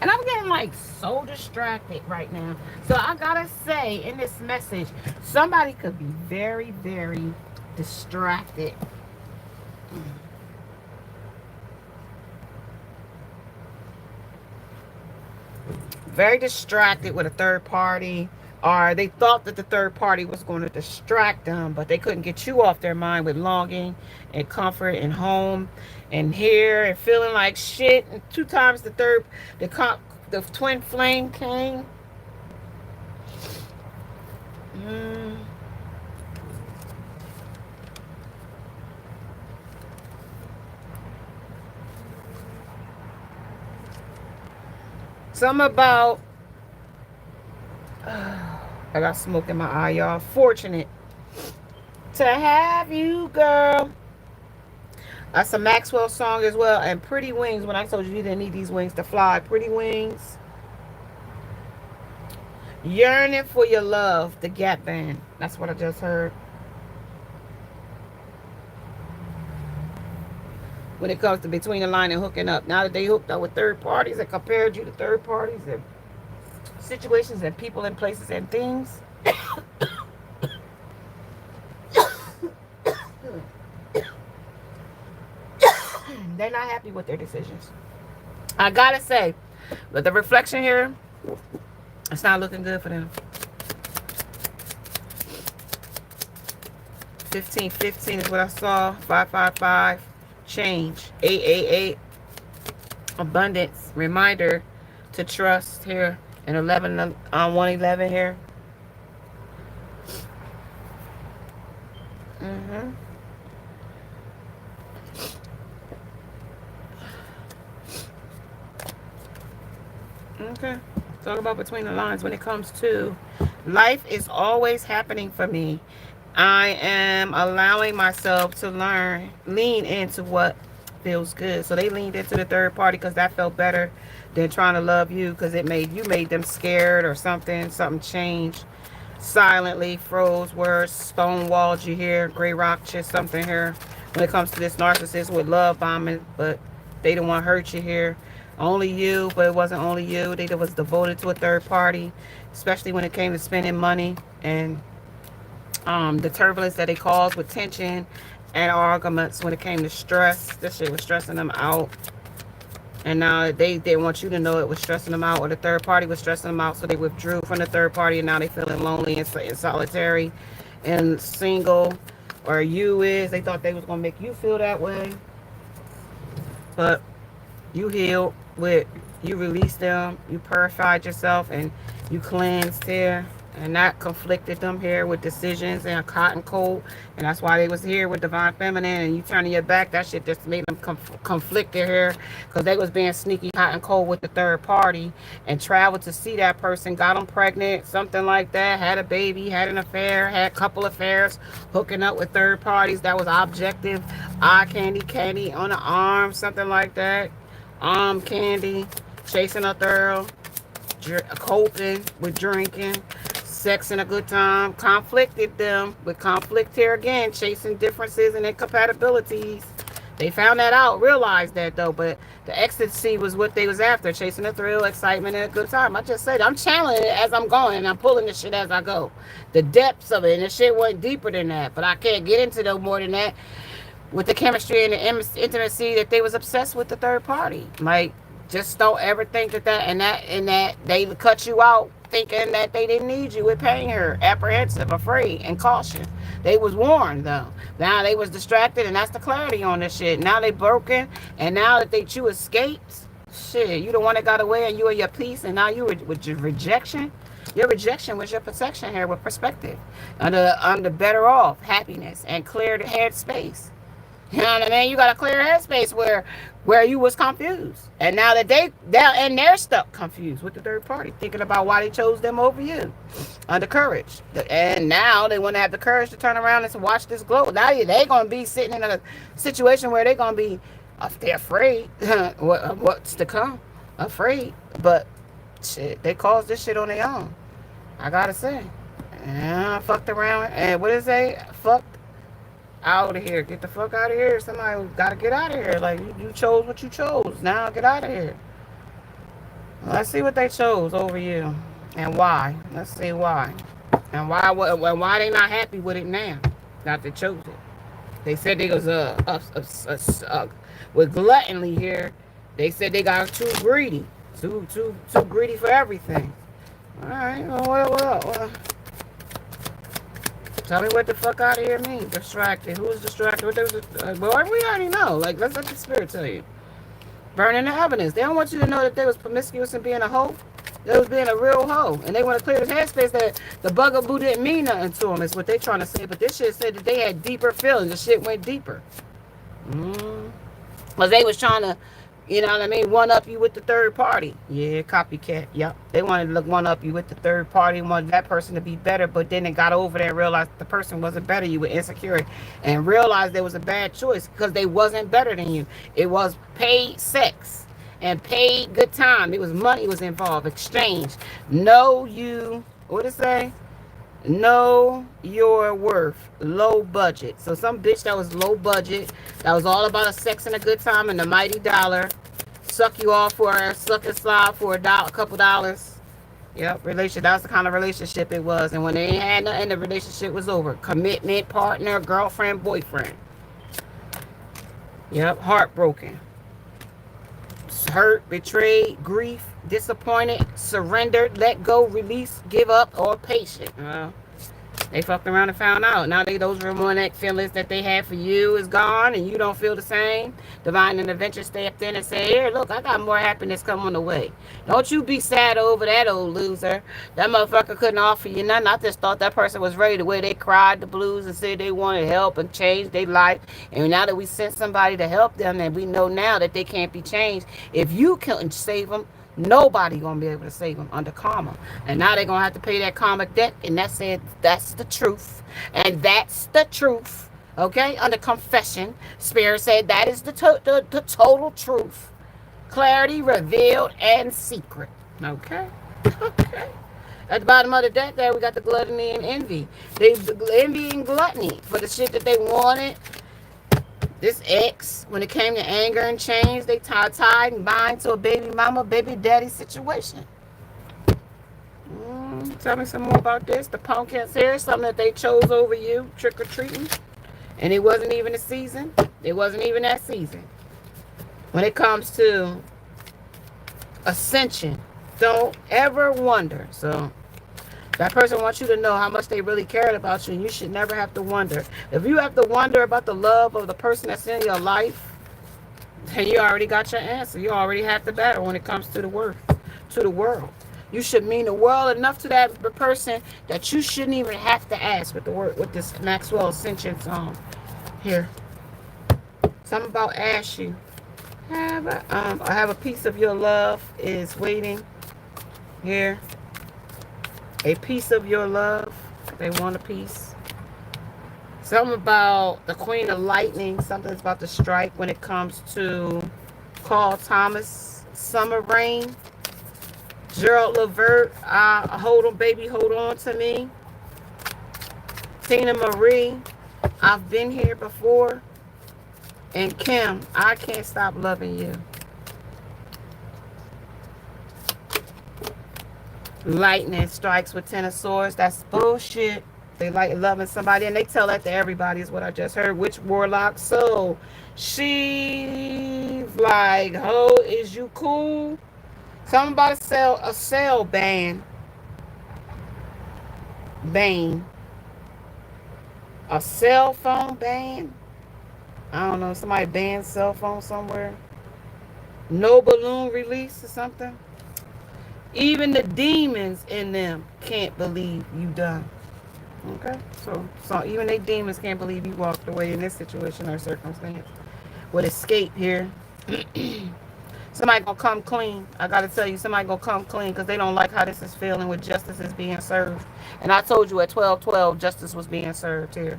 And I'm getting like so distracted right now. So I gotta say in this message, somebody could be very, very distracted. Very distracted with a third party. Or they thought that the third party was going to distract them, but they couldn't get you off their mind with longing and comfort and home and here and feeling like shit. And two times the The twin flame came. Something about I got smoke in my eye, y'all. Fortunate to have you, girl. That's a Maxwell song as well. And Pretty Wings, when I told you didn't need these wings to fly. Pretty Wings. Yearning for Your Love, the Gap Band. That's what I just heard. When it comes to between the line and hooking up. Now that they hooked up with third parties and compared you to third parties and situations and people and places and things. They're not happy with their decisions. I gotta say, but the reflection here, it's not looking good for them. 1515 is what I saw. 555. Change. 888. Abundance. Reminder to trust here. And 11 on 111 here. Okay. Talk about between the lines when it comes to life is always happening for me. I am allowing myself to lean into what feels good. So they leaned into the third party because that felt better than trying to love you, because it made them scared or something. Something changed. Silently froze, words stonewalled you here. Gray rock, just something here. When it comes to this narcissist with love bombing, but they didn't want to hurt you here. Only you, but it wasn't only you. They was devoted to a third party, especially when it came to spending money and the turbulence that they caused with tension and arguments. When it came to stress, this shit was stressing them out. And now they didn't want you to know it was stressing them out, or the third party was stressing them out, so they withdrew from the third party, and now they feeling lonely and solitary and single. Or they thought they was going to make you feel that way. But you healed you released them, you purified yourself, and you cleansed here. And that conflicted them here with decisions and a cotton coat. And that's why they was here with Divine Feminine. And you turning your back, that shit just made them conflicted here. Because they was being sneaky, hot and cold with the third party. And traveled to see that person, got them pregnant, something like that. Had a baby, had an affair, had a couple affairs. Hooking up with third parties. That was objective. Eye candy on the arm, something like that. Arm candy. Chasing a girl. Coping with drinking. Sex and a good time. Conflicted them with conflict here again, chasing differences and incompatibilities. They found that out, realized that though, but the ecstasy was what they was after, chasing the thrill, excitement, and a good time. I just said I'm channeling it as I'm going, and I'm pulling the shit as I go. The depths of it, and the shit went deeper than that, but I can't get into no more than that with the chemistry and the intimacy that they was obsessed with the third party. Like, just don't ever think that they cut you out thinking that they didn't need you with pain here, apprehensive, afraid, and caution. They was warned though. Now they was distracted, and that's the clarity on this shit. Now they broken, and now that you escaped, shit, you the one that got away, and you are your peace, and now you with your rejection. Your rejection was your protection here with perspective, under better off, happiness, and cleared head space. You know what I mean? You got a clear headspace where you was confused. And now that they're stuck confused with the third party, thinking about why they chose them over you. Under courage. And now they want to have the courage to turn around and watch this glow. Now they're going to be sitting in a situation where they're going to be, they're afraid. What's to come? Afraid. But shit, they caused this shit on their own. I got to say. I fucked around. And what is it? Fucked out of here. Get the fuck out of here. Somebody gotta get out of here. Like, you chose what you chose. Now get out of here. Let's see what they chose over you. And why. Let's see why. And why they not happy with it now. Not they chose it. They said they was with gluttony here. They said they got too greedy. Too greedy for everything. Alright, well. Tell me what the fuck out of here means. Distracted. Who's distracted? Well, we already know. Like, let's let the spirit tell you. Burning the evidence. They don't want you to know that they was promiscuous and being a hoe. They was being a real hoe. And they want to clear the headspace that the bugaboo didn't mean nothing to them, is what they trying to say. But this shit said that they had deeper feelings. The shit went deeper. Because they was trying to, you know what I mean, one up you with the third party. Yeah, copycat. Yep. They wanted to look one up you with the third party, wanted that person to be better, but then they got over there and realized the person wasn't better. You were insecure and realized there was a bad choice because they wasn't better than you. It was paid sex and paid good time. It was money was involved, exchange. Know you, what it say? Know your worth. Low budget. So some bitch that was low budget, that was all about a sex and a good time and the mighty dollar, suck you off for a suck and slide for a couple dollars. Yep, relationship. That was the kind of relationship it was. And when they ain't had nothing, the relationship was over. Commitment, partner, girlfriend, boyfriend. Yep, heartbroken. Hurt, betrayed, grief, disappointed, surrendered, let go, release, give up, or patient. They fucked around and found out. Now those romantic feelings that they had for you is gone and you don't feel the same. Divine Intervention stepped in and said, here, look, I got more happiness coming the way. Don't you be sad over that old loser. That motherfucker couldn't offer you nothing. I just thought that person was ready to where they cried the blues and said they wanted help and change their life. And now that we sent somebody to help them, and we know now that they can't be changed, if you can't save them, nobody gonna be able to save them under karma. And now they're gonna have to pay that karmic debt. And that's it. That's the truth. And that's the truth. Okay? Under confession, Spirit said that is the total truth. Clarity revealed and secret. Okay? Okay. At the bottom of the deck there, we got the gluttony and envy. They envy and gluttony for the shit that they wanted. This ex, when it came to anger and change, they tied and bind to a baby mama, baby daddy situation. Tell me some more about this. The pumpkin's here, something that they chose over you, trick-or-treating. And it wasn't even a season. It wasn't even that season. When it comes to ascension, don't ever wonder. So that person wants you to know how much they really cared about you, and you should never have to wonder. If you have to wonder about the love of the person that's in your life, then you already got your answer. You already have the battle when it comes to the worth, to the world. You should mean the world enough to that person that you shouldn't even have to ask with the word, with this Maxwell Ascension song here. Something about ask you. I have a piece of your love is waiting here. A piece of your love. They want a piece. Something about the Queen of Lightning. Something's about to strike when it comes to Carl Thomas. Summer Rain. Gerald Levert. Hold on, baby. Hold on to me. Tina Marie. I've been here before. And Kim. I can't stop loving you. Lightning strikes with Ten of Swords. That's bullshit. They like loving somebody, and they tell that to everybody is what I just heard. Which warlock? So she's like, "Oh, is you cool?" Something about a cell ban. A cell phone ban. I don't know. Somebody banned cell phone somewhere. No balloon release or something. Even the demons in them can't believe you done. Okay? So even they demons can't believe you walked away in this situation or circumstance. With escape here. Somebody gonna come clean. I gotta tell you, somebody gonna come clean because they don't like how this is feeling with justice is being served. And I told you at 12:12 justice was being served here.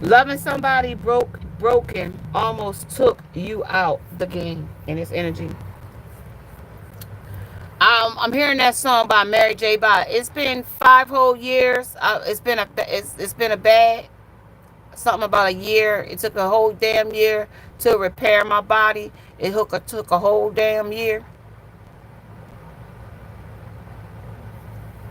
Loving somebody broken almost took you out the game in its energy. I'm hearing that song by Mary J. Blige. It's been 5 whole years. It's been a bad something about a year. It took a whole damn year to repair my body. It took a whole damn year.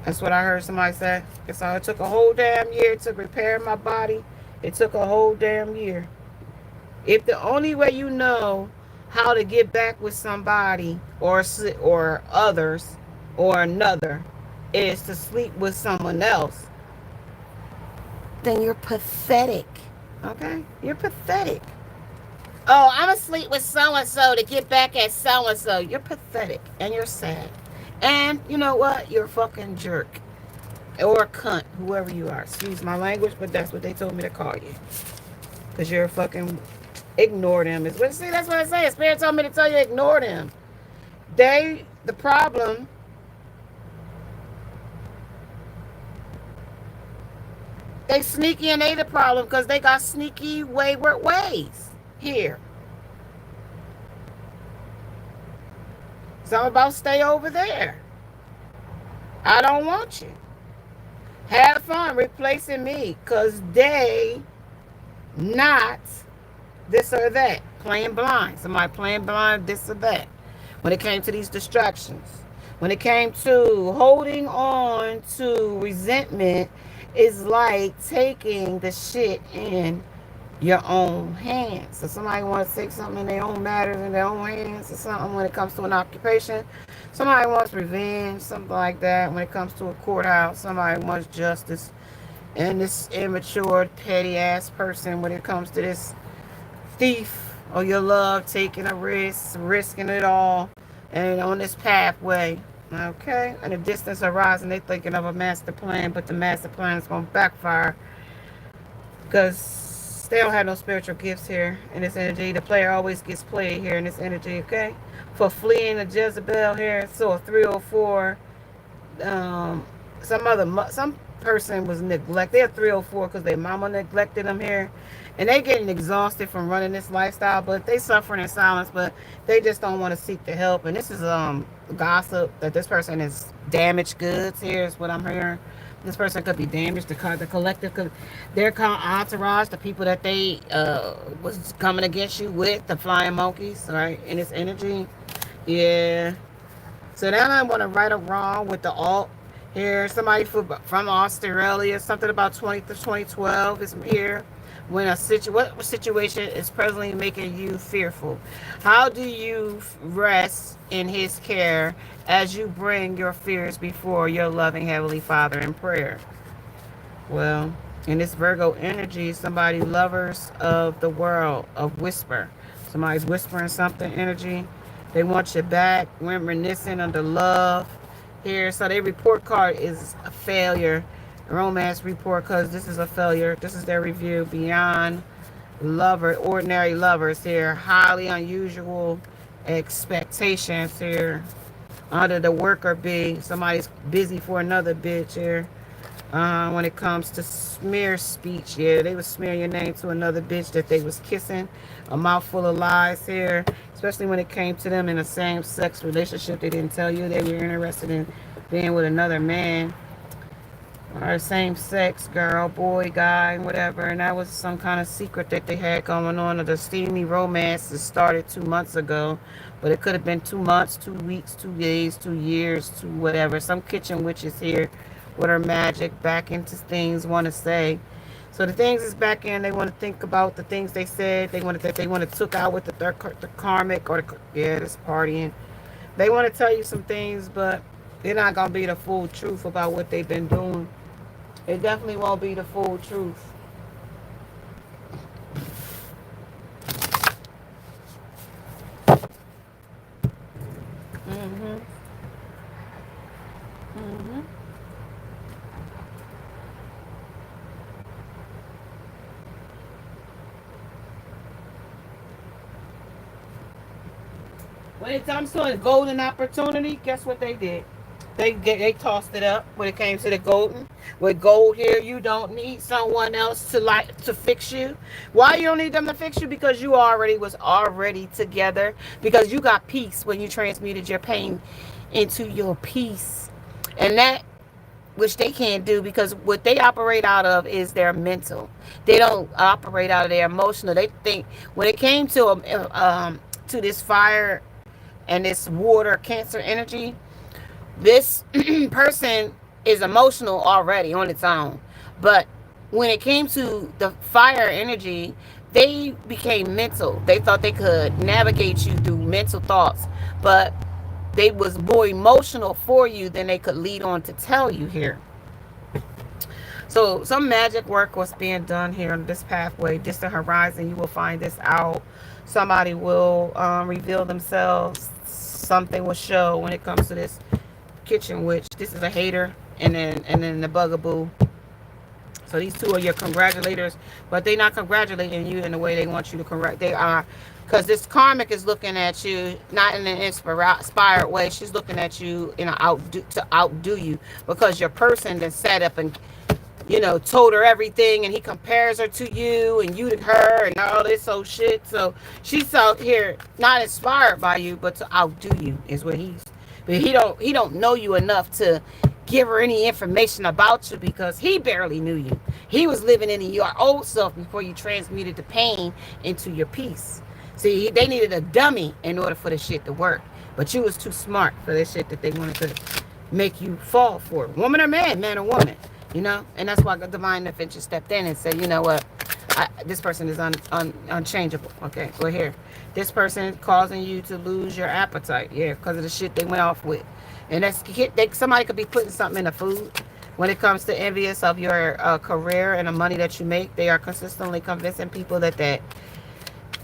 That's what I heard somebody say. So it took a whole damn year to repair my body. It took a whole damn year. If the only way you know how to get back with somebody or others or another is to sleep with someone else, then you're pathetic. Okay? You're pathetic. Oh, I'm asleep with so-and-so to get back at so-and-so. You're pathetic. And you're sad. And you know what? You're a fucking jerk. Or a cunt. Whoever you are. Excuse my language, but that's what they told me to call you. Because you're a fucking... Ignore them. See, that's what I say. Spirit told me to tell you ignore them. The problem... They sneaky and they the problem because they got sneaky wayward ways here. So I'm about to stay over there. I don't want you. Have fun replacing me because they not this or that. Playing blind. Somebody playing blind this or that. When it came to these distractions. When it came to holding on to resentment is like taking the shit in your own hands. So somebody wants to take something in their own matters in their own hands or something when it comes to an occupation. Somebody wants revenge, something like that. When it comes to a courthouse, somebody wants justice. And this immature, petty ass person when it comes to this thief or your love taking a risk, risking it all, and on this pathway. Okay? And the distance arises and they thinking of a master plan, but the master plan is going to backfire because they don't have no spiritual gifts here in this energy. The player always gets played here in this energy, okay? For fleeing a Jezebel here, so a 304, some person was neglected. They're 304 because their mama neglected them here. And they getting exhausted from running this lifestyle, but they suffering in silence, but they just don't want to seek the help. And this is gossip that this person is damaged goods here is what I'm hearing. This person could be damaged. The collective, their entourage, the people that they was coming against you with, the flying monkeys, right, in this energy. Yeah. So now I want to right or wrong with the alt here. Somebody from Australia, something about 2012 is here. When what situation is presently making you fearful? How do you rest in his care as you bring your fears before your loving Heavenly Father in prayer? Well, in this Virgo energy, somebody lovers of the world, of whisper. Somebody's whispering something energy. They want you back, reminiscing of the love here. So their report card is a failure. Romance report, because this is a failure. This is their review. Beyond ordinary lovers here. Highly unusual expectations here. Under the worker bee, somebody's busy for another bitch here. When it comes to smear speech, yeah, they would smear your name to another bitch that they was kissing. A mouthful of lies here, especially when it came to them in a same-sex relationship. They didn't tell you they were interested in being with another man. Or same sex, girl, boy, guy, whatever. And that was some kind of secret that they had going on. Or the steamy romance that started 2 months ago. But it could have been 2 months, 2 weeks, 2 days, 2 years, 2 whatever. Some kitchen witches here with her magic back into things want to say. So the things is back in. They want to think about the things they said. They want to took out with the karmic or this partying. They want to tell you some things, but they're not going to be the full truth about what they've been doing. It definitely won't be the full truth. Mm-hmm. Mm-hmm. When it comes to a golden opportunity, guess what they did? They tossed it up when it came to the golden. With gold here, you don't need someone else to fix you. Why you don't need them to fix you? Because you was already together. Because you got peace when you transmuted your pain into your peace. And that, which they can't do, because what they operate out of is their mental. They don't operate out of their emotional. They think when it came to this fire and this water Cancer energy, this person is emotional already on its own. But when it came to the fire energy, they became mental. They thought they could navigate you through mental thoughts. But they was more emotional for you than they could lead on to tell you here. So some magic work was being done here on this pathway, distant horizon. You will find this out. Somebody will reveal themselves. Something will show when it comes to this kitchen witch. This is a hater, and then the bugaboo. So these two are your congratulators, but they're not congratulating you in the way they want you to correct. They are, because this karmic is looking at you not in an inspired way. She's looking at you in to outdo you, because your person that sat up and told her everything, and he compares her to you and you to her and all this old shit. So she's out here not inspired by you, but to outdo you is what but he don't know you enough to give her any information about you, because he barely knew you. He was living in your old self before you transmuted the pain into your peace. See, they needed a dummy in order for the shit to work, but you was too smart for this shit that they wanted to make you fall for. Woman or man, man or woman. And that's why the divine intervention stepped in and said, you know what, this person is unchangeable. Okay, well, here, this person causing you to lose your appetite, because of the shit they went off with. And somebody could be putting something in the food. When it comes to envious of your career and the money that you make, they are consistently convincing people that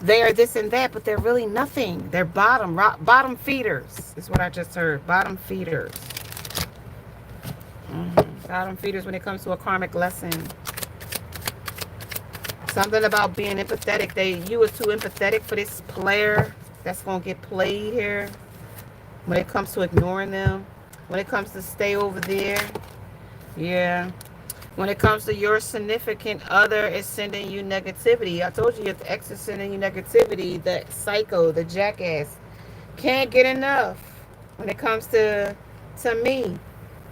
they are this and that, but they're really nothing. They're bottom feeders. Is what I just heard. Bottom feeders. Bottom feeders when it comes to a karmic lesson. Something about being empathetic. You were too empathetic for this player that's going to get played here. When it comes to ignoring them. When it comes to stay over there. Yeah. When it comes to your significant other is sending you negativity. I told you if the ex is sending you negativity, the psycho, the jackass, can't get enough. When it comes to me.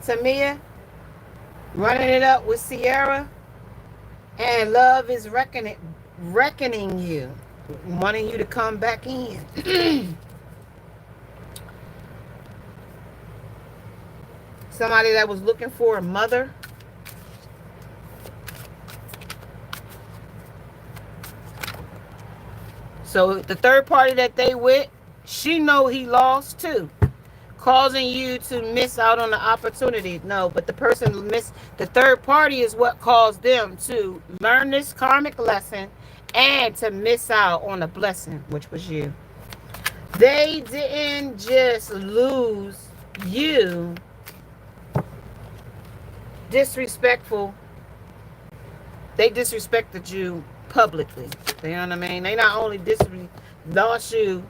Tamia, running it up with Sierra, and love is reckoning you, wanting you to come back in. Somebody that was looking for a mother. So the third party that they with, she know he lost too, causing you to miss out on the opportunity. No, but the third party is what caused them to learn this karmic lesson and to miss out on a blessing, which was you. They didn't just lose you disrespectful. They disrespected you publicly. You know what I mean? They not only lost you,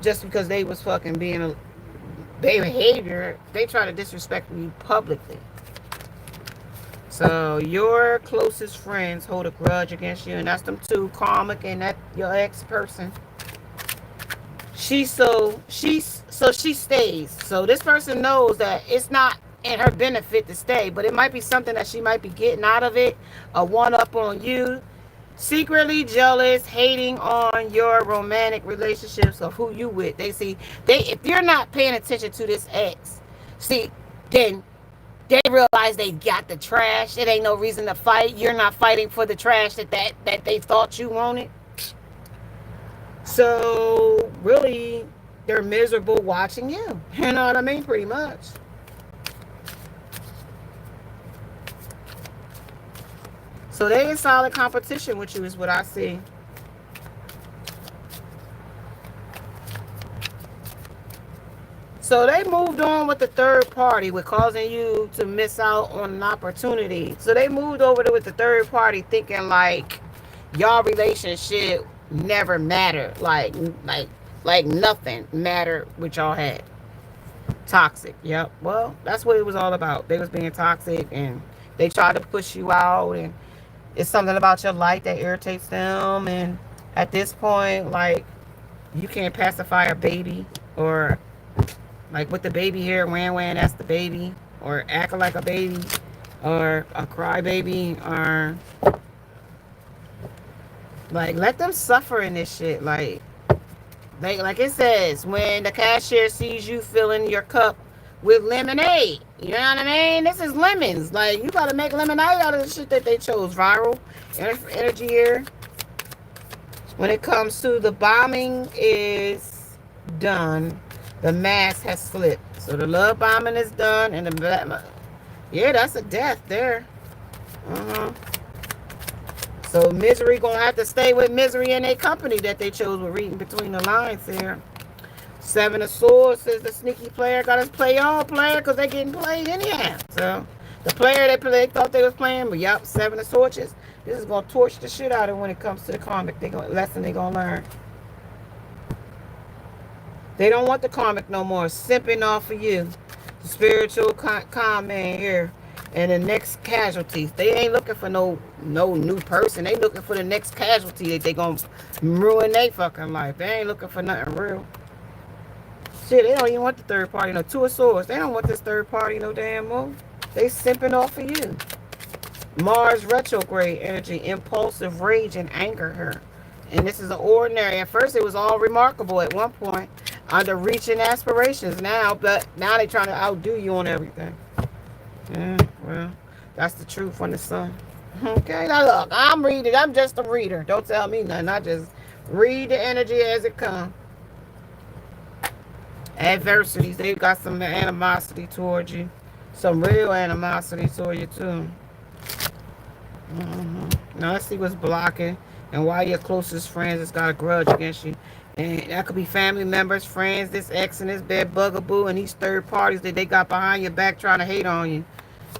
just because they was fucking being their behavior, they try to disrespect you publicly. So your closest friends hold a grudge against you, and that's them two, karmic and that your ex person. She stays. So this person knows that it's not in her benefit to stay, but it might be something that she might be getting out of it, a one up on you. Secretly jealous, hating on your romantic relationships of who you with. If you're not paying attention to this ex, then they realize they got the trash. It ain't no reason to fight. You're not fighting for the trash that they thought you wanted. So really, they're miserable watching you. You know what I mean? Pretty much. So they in solid competition with you is what I see. So they moved on with the third party with causing you to miss out on an opportunity. So they moved over with the third party thinking like y'all relationship never mattered. Like nothing mattered what y'all had. Toxic. Yep. Well, that's what it was all about. They was being toxic, and they tried to push you out, and it's something about your light that irritates them. And at this point, like, you can't pacify a baby, or like with the baby here, wan, that's the baby, or acting like a baby, or a crybaby, or like let them suffer in this shit. Like it says, when the cashier sees you filling your cup with lemonade, you know what I mean? This is lemons. Like, you gotta make lemonade out of the shit that they chose. Viral energy here. When it comes to the bombing is done, the mask has slipped. So the love bombing is done, and Yeah, that's a death there. So misery gonna have to stay with misery in their company that they chose. With reading between the lines here. Seven of Swords says the sneaky player got to play all player because they getting played anyhow. So the player they thought they was playing, but yep, Seven of Swords. This is gonna torch the shit out of them when it comes to the karmic. Lesson they gonna learn. They don't want the karmic no more. Simping off of you, the spiritual con man here, and the next casualties. They ain't looking for no new person. They looking for the next casualty that they gonna ruin their fucking life. They ain't looking for nothing real. Shit, they don't even want the third party. No, Two of Swords. They don't want this third party no damn more. They simping off of you. Mars retrograde energy, impulsive rage and anger here. And this is an ordinary. At first, it was all remarkable at one point. Under reaching aspirations now, but now they trying to outdo you on everything. Yeah, well, that's the truth on the sun. Okay, now look, I'm reading. I'm just a reader. Don't tell me nothing. I just read the energy as it comes. Adversities, they've got some animosity towards you. Some real animosity towards you, too. Now, let's see what's blocking and why your closest friends has got a grudge against you. And that could be family members, friends, this ex and this bad bugaboo, and these third parties that they got behind your back trying to hate on you.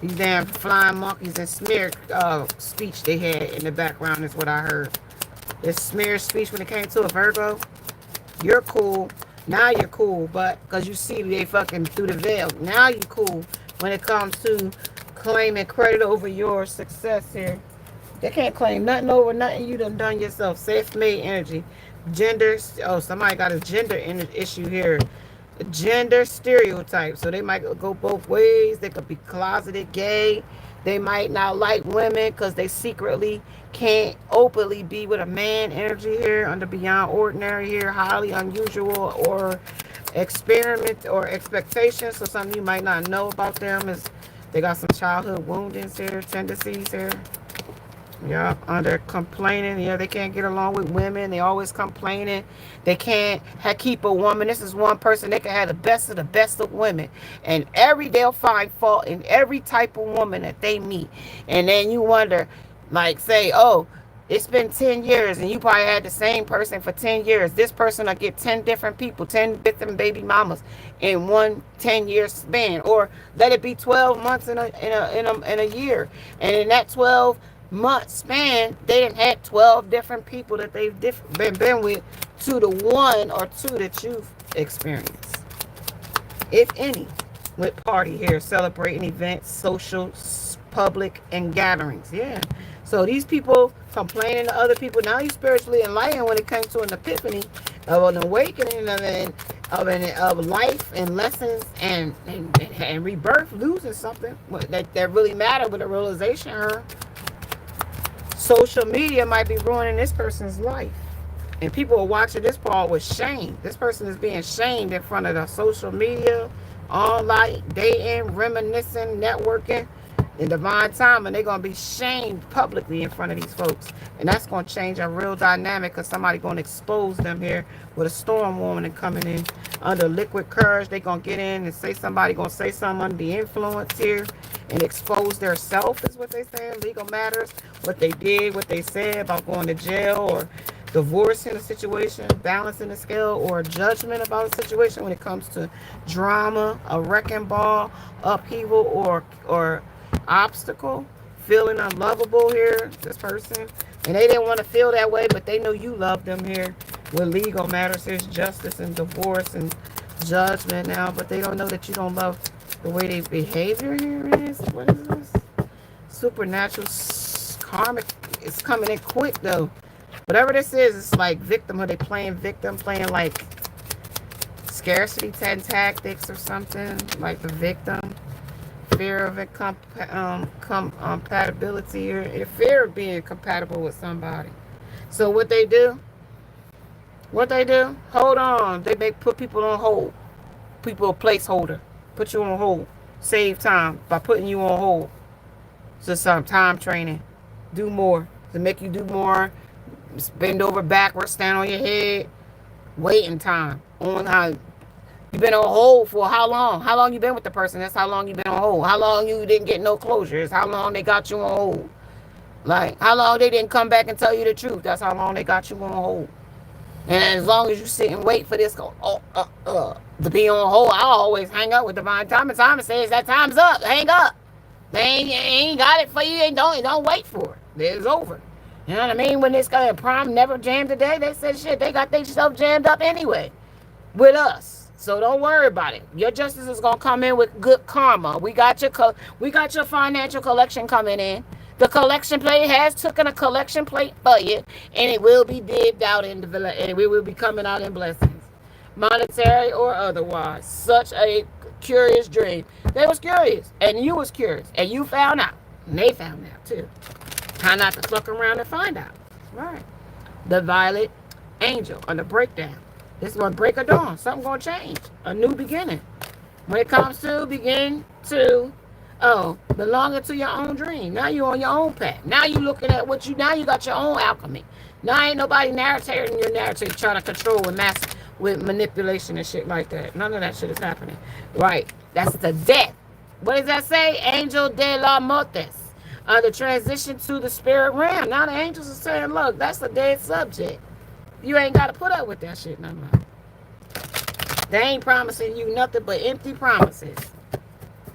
These damn flying monkeys and smear speech they had in the background is what I heard. This smear speech when it came to a Virgo. You're cool. Now you're cool, but because you see they fucking through the veil. Now you're cool when it comes to claiming credit over your success here. They can't claim nothing over nothing you done yourself. Self-made energy. Gender. Oh, somebody got a gender issue here. Gender stereotype. So they might go both ways. They could be closeted gay. They might not like women because they secretly can't openly be with a man. Energy here under beyond ordinary here. Highly unusual or experiment or expectations. So something you might not know about them is they got some childhood woundings here, tendencies here. Yeah, under complaining. Yeah, they can't get along with women. They always complaining. They can't keep a woman. This is one person. They can have the best of women. And they'll find fault in every type of woman that they meet. And then you wonder, like, say, oh, it's been 10 years and you probably had the same person for 10 years. This person will get 10 different people, 10 different baby mamas in one 10-year span. Or let it be 12 months in a year. And in that 12-month span, they done had 12 different people that they've been with to the one or two that you've experienced, if any. With party here, celebrating events, social, public, and gatherings. Yeah. So these people complaining to other people. Now you spiritually enlightened when it comes to an epiphany of an awakening of life and lessons and rebirth, losing something that really mattered with a realization here. Social media might be ruining this person's life. And people are watching this part with shame. This person is being shamed in front of the social media, online, dating, reminiscing, networking, in divine time. And they're going to be shamed publicly in front of these folks. And that's going to change a real dynamic because somebody's going to expose them here with a storm warning coming in. Under liquid courage, they're going to get in and say somebody going to say something under the influence here and expose their self is what they say. Legal matters, what they did, what they said about going to jail or divorcing a situation, balancing the scale, or a judgment about a situation when it comes to drama, a wrecking ball, upheaval, or obstacle, feeling unlovable here, this person. And they didn't want to feel that way, but they know you love them here. With legal matters, there's justice and divorce and judgment now, but they don't know that you don't love the way they behavior here is. What is this? Supernatural karmic is coming in quick though. Whatever this is, it's like victimhood. They playing victim, playing like scarcity tactics or something, like the victim. Fear of compatibility or fear of being compatible with somebody. So what they do? Hold on. They put people on hold. People a placeholder. Put you on hold. Save time by putting you on hold. So some time training. Do more. To make you do more. Bend over backwards. Stand on your head. Waiting time. On how You've been on hold for how long? How long you been with the person? That's how long you been on hold. How long you didn't get no closure? It's how long they got you on hold. Like, how long they didn't come back and tell you the truth. That's how long they got you on hold. And as long as you sit and wait for this to be on hold, I always hang up with divine time. And Thomas says that time's up. Hang up. They ain't got it for you. And don't wait for it. It's over. You know what I mean? When this guy prom never jammed today, they said shit. They got themselves jammed up anyway with us. So don't worry about it. Your justice is gonna come in with good karma. We got your financial collection coming in. The collection plate has taken a collection plate for you, and it will be dipped out in the and we will be coming out in blessings, monetary or otherwise. Such a curious dream. They was curious, and you was curious, and you found out, and they found out too. How not to fuck around and find out. Right. The violet angel on the breakdown. This is what break of dawn. Something gonna change. A new beginning. When it comes to begin to belonging to your own dream. Now you on your own path. Now you looking at now you got your own alchemy. Now ain't nobody narrating your narrative trying to control and master with manipulation and shit like that. None of that shit is happening. Right. That's the death. What does that say? Angel de la Muertes. The transition to the spirit realm. Now the angels are saying, look, that's a dead subject. You ain't got to put up with that shit no more. They ain't promising you nothing but empty promises.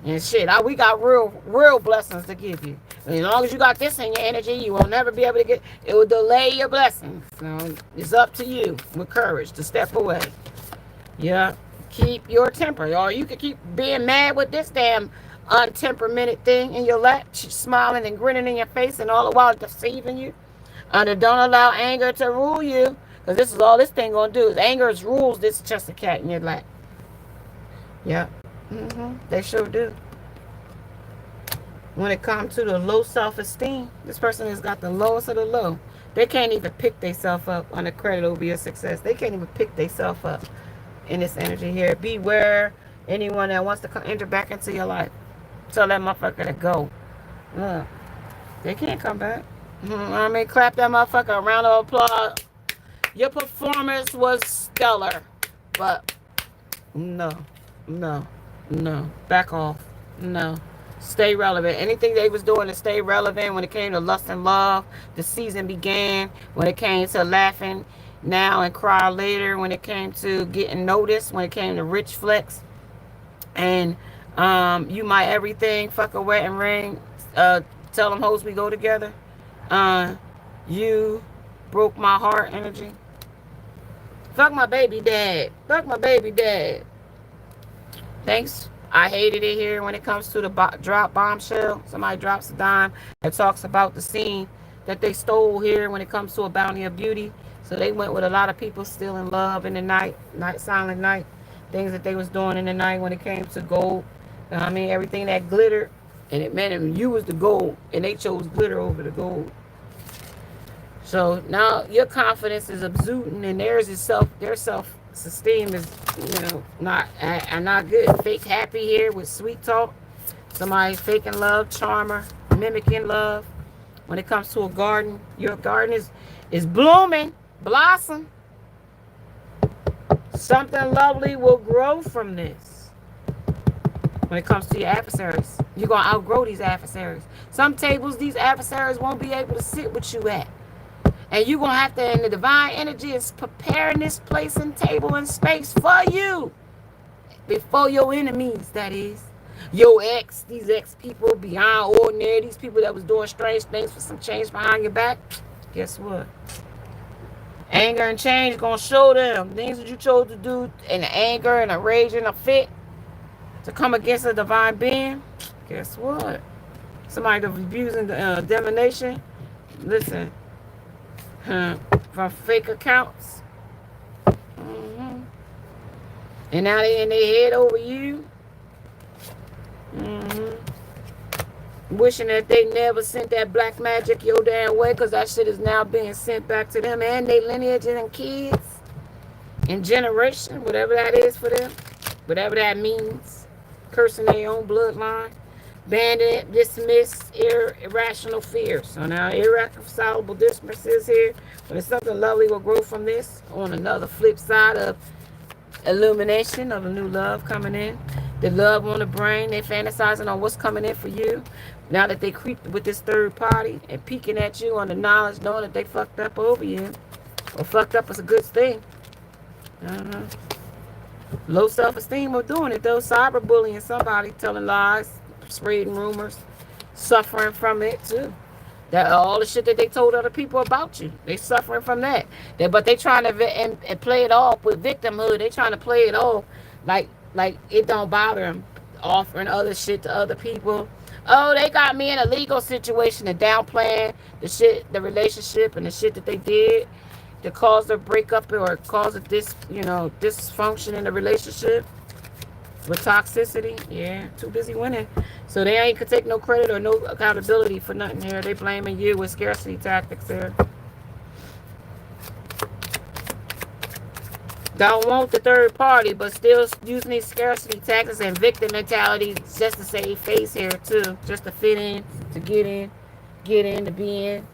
And shit, we got real blessings to give you. And as long as you got this in your energy, you will never be able to it will delay your blessings. So it's up to you with courage to step away. Yeah. Keep your temper. Or you can keep being mad with this damn untemperamented thing in your lap, smiling and grinning in your face and all the while deceiving you. And don't allow anger to rule you. Because this is all this thing going to do. Is anger rules this chest of cat in your lap. Yeah. They sure do. When it comes to the low self-esteem, this person has got the lowest of the low. They can't even pick themselves up on the credit over your success. They can't even pick themselves up in this energy here. Beware anyone that wants to enter back into your life. Tell that motherfucker to go. They can't come back. I mean, clap that motherfucker. A round of applause. Your performance was stellar. But no. Back off. No. Stay relevant. Anything they was doing to stay relevant when it came to lust and love, the season began. When it came to laughing now and cry later. When it came to getting noticed. When it came to rich flex. And you my everything. Fuck a wet and ring. Tell them hoes we go together. You broke my heart energy. Fuck my baby dad. Fuck my baby dad. Thanks. I hated it here when it comes to the drop bombshell. Somebody drops a dime that talks about the scene that they stole here when it comes to a bounty of beauty. So they went with a lot of people still in love in the night, silent night. Things that they was doing in the night when it came to gold. I mean, everything that glittered. And it meant you was the gold. And they chose glitter over the gold. So now your confidence is exuding, and their self-esteem is, not good. Fake happy here with sweet talk. Somebody faking love, charmer, mimicking love. When it comes to a garden, your garden is blooming, blossom. Something lovely will grow from this. When it comes to your adversaries, you're gonna outgrow these adversaries. Some tables, these adversaries won't be able to sit with you at. And you're going to have to, and the divine energy is preparing this place and table and space for you. Before your enemies, that is. Your ex, these ex people beyond ordinary, these people that was doing strange things for some change behind your back. Guess what? Anger and change going to show them things that you chose to do in the anger and a rage and a fit to come against a divine being. Guess what? Somebody that's abusing the divination. Listen. From fake accounts. And now they in their head over you. Wishing that they never sent that black magic your damn way, because that shit is now being sent back to them and their lineage and kids and generation, whatever that is for them, whatever that means. Cursing their own bloodline. Bandit, dismiss, irrational fear. So now irreconcilable differences here. But if something lovely will grow from this, on another flip side of illumination of a new love coming in. The love on the brain, they fantasizing on what's coming in for you. Now that they creep with this third party and peeking at you on the knowledge, knowing that they fucked up over you. Or fucked up is a good thing. Low self-esteem of doing it though. Cyberbullying somebody, telling lies, spreading rumors, suffering from it too. That all the shit that they told other people about you, they suffering from that. But they trying to and play it off with victimhood. They trying to play it off like it don't bother them, offering other shit to other people. Oh, they got me in a legal situation and downplaying the shit, the relationship, and the shit that they did to cause a breakup or cause a dysfunction in the relationship with toxicity. Yeah, too busy winning. So they ain't could take no credit or no accountability for nothing here. They blaming you with scarcity tactics here. Don't want the third party, but still using these scarcity tactics and victim mentality just to save face here too. Just to fit in, to get in, to be in.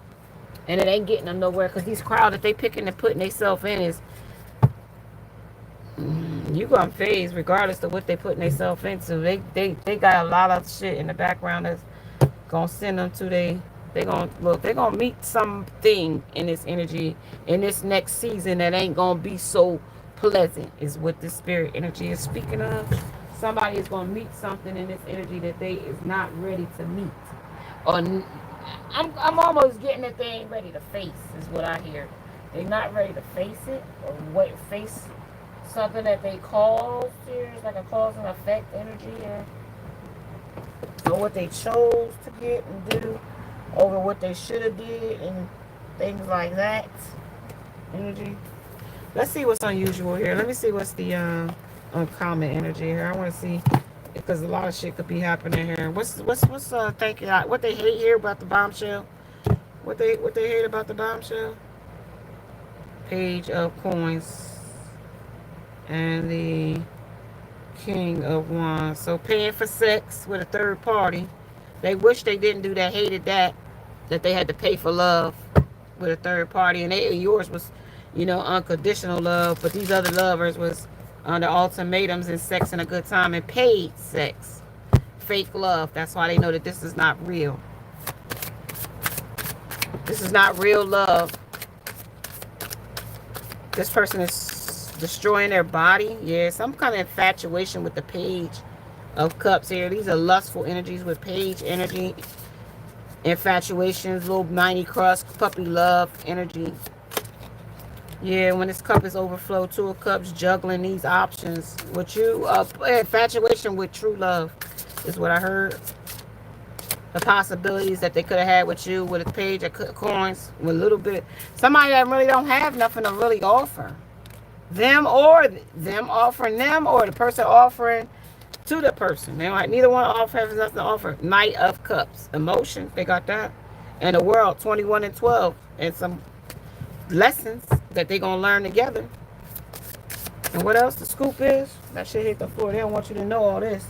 And it ain't getting them nowhere because these crowds that they picking and putting themselves in is you gonna phase regardless of what they putting themselves into. They got a lot of shit in the background that's gonna send them to they gonna meet something in this energy in this next season that ain't gonna be so pleasant is what this spirit energy is speaking of. Somebody is gonna meet something in this energy that they is not ready to meet. Or I'm almost getting the thing ready to face is what I hear. They're not ready to face it or face something that they caused here. It's like a cause and effect energy here. So what they chose to get and do over what they should have did and things like that. Energy. Let's see what's unusual here. Let me see what's the uncommon energy here. I want to see because a lot of shit could be happening here. What's thank you. What they hate here about the bombshell? What they hate about the bombshell? Page of coins and the King of Wands. So paying for sex with a third party. They wish they didn't do that. Hated that they had to pay for love with a third party, and yours was, unconditional love. But these other lovers was under ultimatums and sex and a good time and paid sex, fake love. That's why they know that this is not real. This is not real love. This person is destroying their body. Yeah, some kind of infatuation with the Page of Cups here. These are lustful energies with Page energy. Infatuations, little 90 crust, puppy love energy. Yeah, when this cup is overflow, 2 of Cups, juggling these options. With you, infatuation with true love is what I heard. The possibilities that they could have had with you with a Page of coins, with a little bit. Somebody that really don't have nothing to really offer. Them offering them, or the person offering to the person. They like neither one has nothing to offer. Knight of Cups, emotions, they got that. And the world, 21 and 12, and some lessons that they gonna learn together. And what else the scoop is? That shit hit the floor. They don't want you to know all this.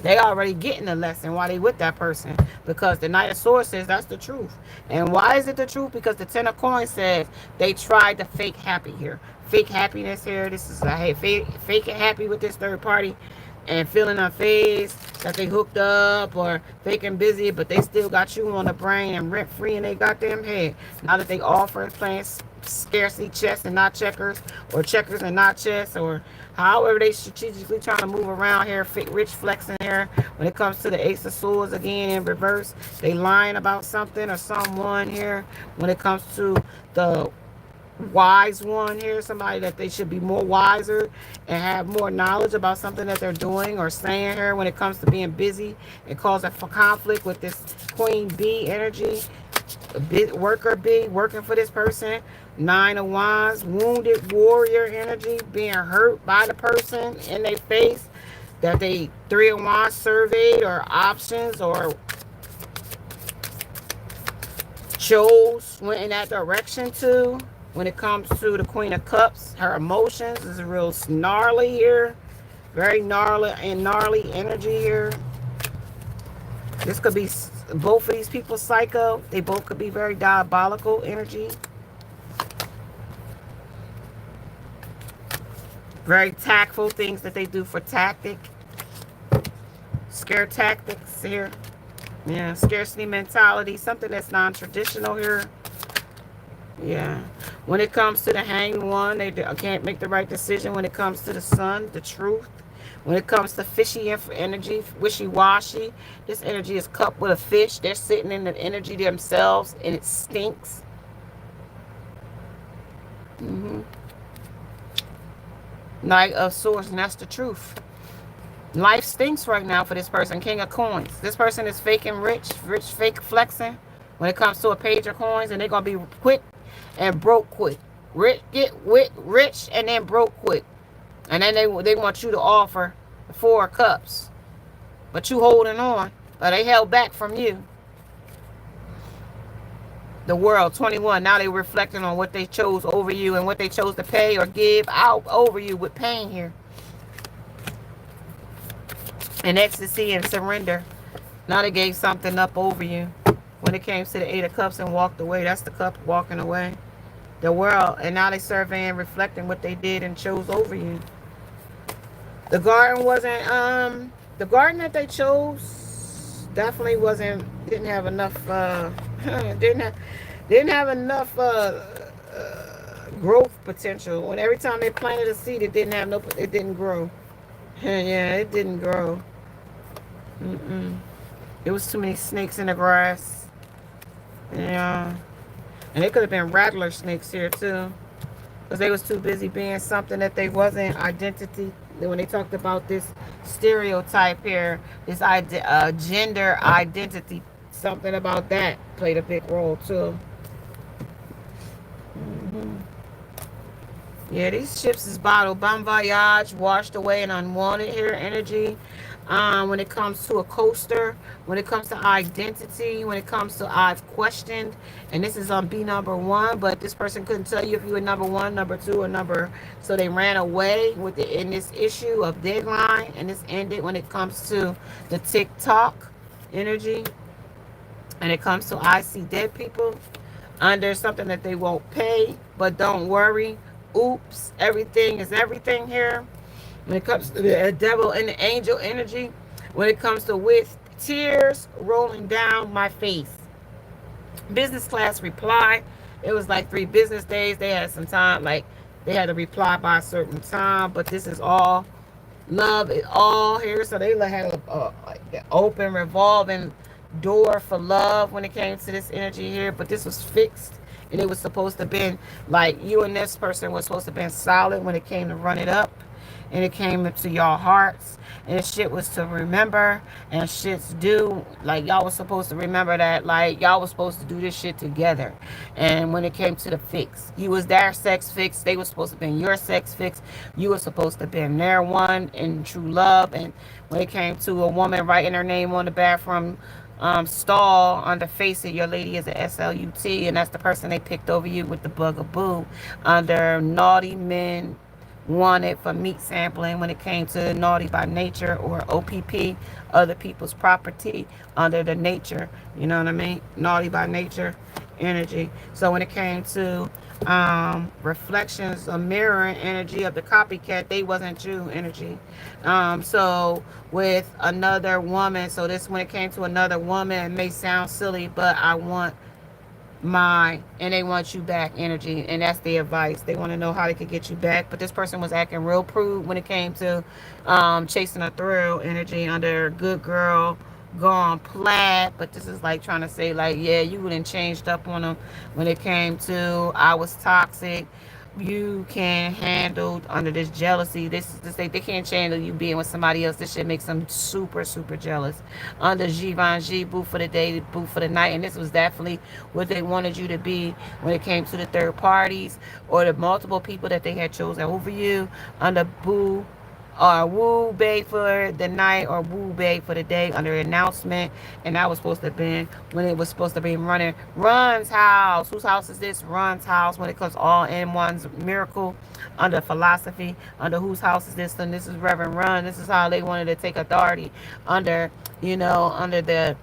They already getting the lesson while they with that person. Because the Knight of Swords says that's the truth. And why is it the truth? Because the 10 of Coins says they tried to fake happy here. Fake happiness here. This is fake happy with this third party. And feeling unfazed that they hooked up or faking busy, but they still got you on the brain and rent free in their goddamn head. Now that they offer playing scarcity chess and not checkers, or checkers and not chess, or however they strategically trying to move around here, rich flexing here. When it comes to the Ace of Swords again in reverse, they lying about something or someone here. When it comes to the wise one here, somebody that they should be more wiser and have more knowledge about something that they're doing or saying here when it comes to being busy and causing conflict with this Queen Bee energy, worker bee working for this person. 9 of Wands, wounded warrior energy, being hurt by the person in their face that they 3 of Wands surveyed or options or chose, went in that direction to. When it comes to the Queen of Cups, her emotions is real gnarly here. Very gnarly energy here. This could be both of these people psycho. They both could be very diabolical energy. Very tactful things that they do for tactic. Scare tactics here. Yeah, scarcity mentality. Something that's non-traditional here. Yeah. When it comes to the hanged one, they can't make the right decision. When it comes to the sun, the truth. When it comes to fishy energy, wishy-washy, this energy is cupped with a fish. They're sitting in the energy themselves, and it stinks. Knight of Swords, and that's the truth. Life stinks right now for this person. King of Coins. This person is faking rich, fake flexing when it comes to a page of coins, and they're going to be quick and broke quick. Get rich and then broke quick. And then they want you to offer the 4 cups. But you holding on. Or they held back from you. The World, 21. Now they reflecting on what they chose over you and what they chose to pay or give out over you with pain here. And ecstasy and surrender. Now they gave something up over you. When it came to the 8 of Cups and walked away. That's the cup walking away. The World. And now they surveying, reflecting what they did and chose over you. The garden wasn't, the garden that they chose definitely didn't have enough, didn't have enough growth potential. When every time they planted a seed, it didn't grow. Yeah, it didn't grow. There was too many snakes in the grass. Yeah. And it could have been rattler snakes here too. Because they was too busy being something that they wasn't. Identity. When they talked about this stereotype here, this gender identity, something about that played a big role too. Yeah, these ships is bottled. Bon voyage, washed away and unwanted here energy. When it comes to a coaster, when it comes to identity, when it comes to I've questioned, and this is on B number 1, but this person couldn't tell you if you were number 1, number 2, or number, so they ran away with it in this issue of deadline, and this ended when it comes to the TikTok energy, and it comes to I see dead people under something that they won't pay, but don't worry. Oops, everything is everything here. When it comes to the devil and the angel energy, when it comes to with tears rolling down my face. Business class reply. It was like 3 business days. They had some time, like they had to reply by a certain time, but this is all love is all here. So they had an open revolving door for love when it came to this energy here, but this was fixed. And it was supposed to have been like you and this person was supposed to have been solid when it came to run it up. And it came into your hearts. And shit was to remember. And shit's due. Like y'all was supposed to remember that. Like y'all was supposed to do this shit together. And when it came to the fix. You was their sex fix. They was supposed to have been your sex fix. You were supposed to have been their one in true love. And when it came to a woman writing her name on the bathroom stall under face it, your lady is a SLUT, and that's the person they picked over you with the bugaboo under naughty men wanted for meat sampling when it came to naughty by nature or OPP, other people's property under the nature, you know what I mean, naughty by nature energy. So when it came to reflections, a mirroring energy of the copycat, they wasn't you energy. So with another woman, so this when it came to another woman, it may sound silly, but I want my, and they want you back energy, and that's the advice. They want to know how they could get you back, but this person was acting real prude when it came to chasing a thrill energy under good girl gone plaid. But this is like trying to say like, yeah, you wouldn't changed up on them when it came to I was toxic, you can't handle under this jealousy. This is to say they can't handle you being with somebody else. This shit makes them super jealous. Under Givenchy, boo for the day, boo for the night. And this was definitely what they wanted you to be when it came to the third parties or the multiple people that they had chosen over you. Under boo or woo bae for the night or woo bae for the day under announcement. And that was supposed to have been when it was supposed to be running Run's house. Whose house is this? Run's house. When it comes all in one's miracle under philosophy, under whose house is this? And this is Reverend Run. This is how they wanted to take authority under, you know, under the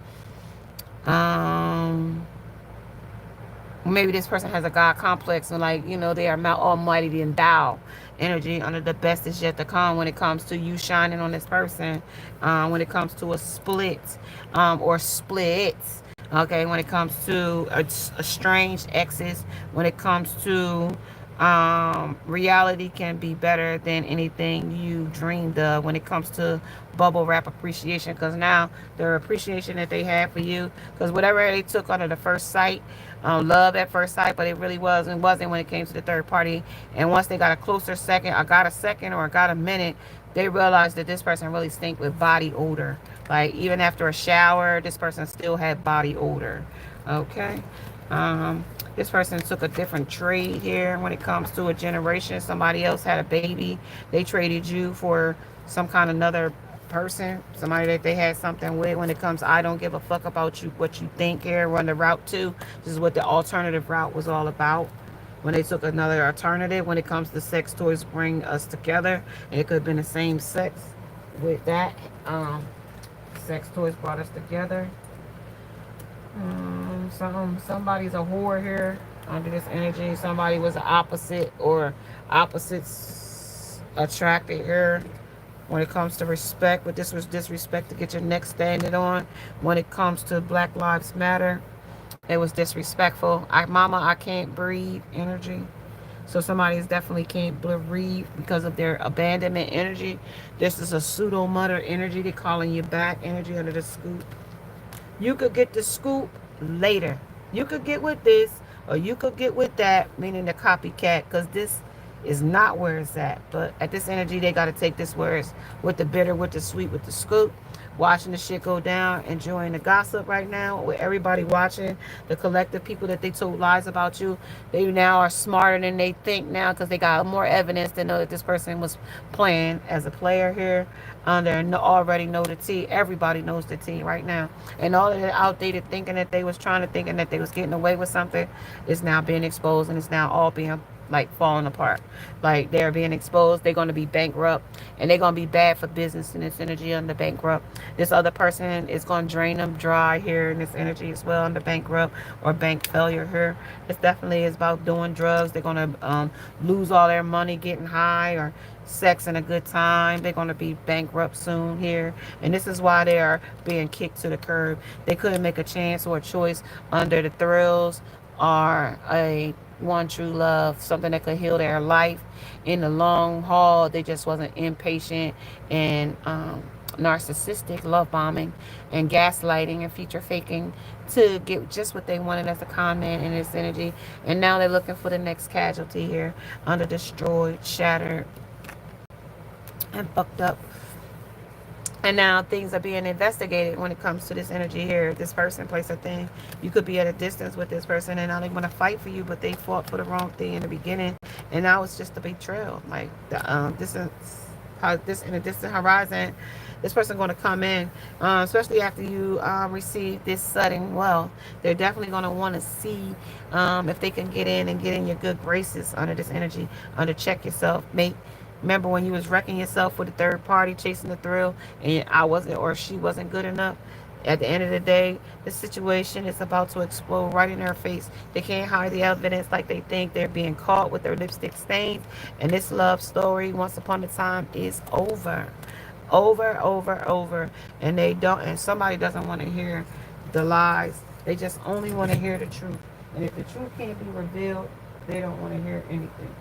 Maybe this person has a God complex and like, you know, they are almighty and thou energy under the best is yet to come when it comes to you shining on this person, when it comes to a split, or splits, okay, when it comes to a strange exes, when it comes to reality can be better than anything you dreamed of when it comes to bubble wrap appreciation, because now the appreciation that they have for you, because whatever they took under the first sight, love at first sight, but it really wasn't when it came to the third party. And once they got a closer second, or got a second, or got a minute, they realized that this person really stink with body odor. Like even after a shower, this person still had body odor. Okay. This person took a different trade here when it comes to a generation. Somebody else had a baby. They traded you for some kind of another person, somebody that they had something with. When it comes, I don't give a fuck about you, what you think here. Run the route to. This is what the alternative route was all about. When they took another alternative, when it comes to sex toys bring us together, and it could have been the same sex with that. Sex toys brought us together. Somebody's a whore here under this energy. Somebody was opposite or opposites attracted here. When it comes to respect, but this was disrespect to get your neck standing on. When it comes to Black Lives Matter, it was disrespectful. Mama, I can't breathe energy. So somebody is definitely can't breathe because of their abandonment energy. This is a pseudo mother energy. They're calling you back energy under the scoop. You could get the scoop later. You could get with this, or you could get with that, meaning the copycat, because this is not where it's at. But at this energy, they got to take this where it's with the bitter, with the sweet, with the scoop. Watching the shit go down, enjoying the gossip right now with everybody watching, the collective people that they told lies about you. They now are smarter than they think now because they got more evidence to know that this person was playing as a player here. They already know the tea. Everybody knows the tea right now. And all of the outdated thinking that they was trying to thinking that they was getting away with something is now being exposed, and it's now all being like falling apart. Like they're being exposed. They're going to be bankrupt, and they're going to be bad for business in this energy under bankrupt. This other person is going to drain them dry here in this energy as well under bankrupt or bank failure here. This definitely is about doing drugs. They're going to lose all their money getting high or sex and a good time. They're going to be bankrupt soon here, and this is why they are being kicked to the curb. They couldn't make a chance or a choice under the thrills or a one true love, something that could heal their life in the long haul. They just wasn't impatient and narcissistic love bombing and gaslighting and future faking to get just what they wanted as a con man in this energy. And now they're looking for the next casualty here under destroyed, shattered, and fucked up. And now things are being investigated when it comes to this energy here. This person, place, or thing. You could be at a distance with this person, and now they want to fight for you, but they fought for the wrong thing in the beginning, and now it's just a betrayal. Like this is how this in a distant horizon. This person going to come in, especially after you receive this sudden wealth. They're definitely going to want to see if they can get in and get in your good graces under this energy. Under check yourself, mate. Remember when you was wrecking yourself with a third party, chasing the thrill, and I wasn't or she wasn't good enough? At the end of the day, the situation is about to explode right in their face. They can't hide the evidence like they think. They're being caught with their lipstick stains. And this love story, once upon a time, is over. Over. And they don't, and somebody doesn't want to hear the lies. They just only want to hear the truth. And if the truth can't be revealed, they don't want to hear anything.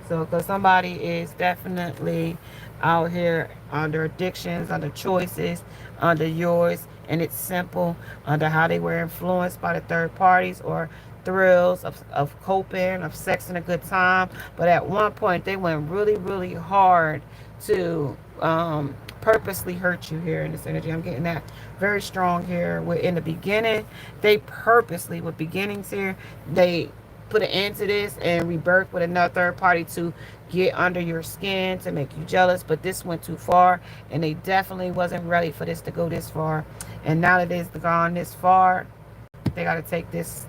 So, because somebody is definitely out here under addictions, under choices, under yours, and it's simple, under how they were influenced by the third parties or thrills of coping, of sex and a good time. But at one point, they went really hard to purposely hurt you here in this energy. I'm getting that very strong here. In the beginning, they purposely, with beginnings here, they put an end to this and rebirth with another third party to get under your skin, to make you jealous. But this went too far, and they definitely wasn't ready for this to go this far. And now that it's gone this far, they got to take this,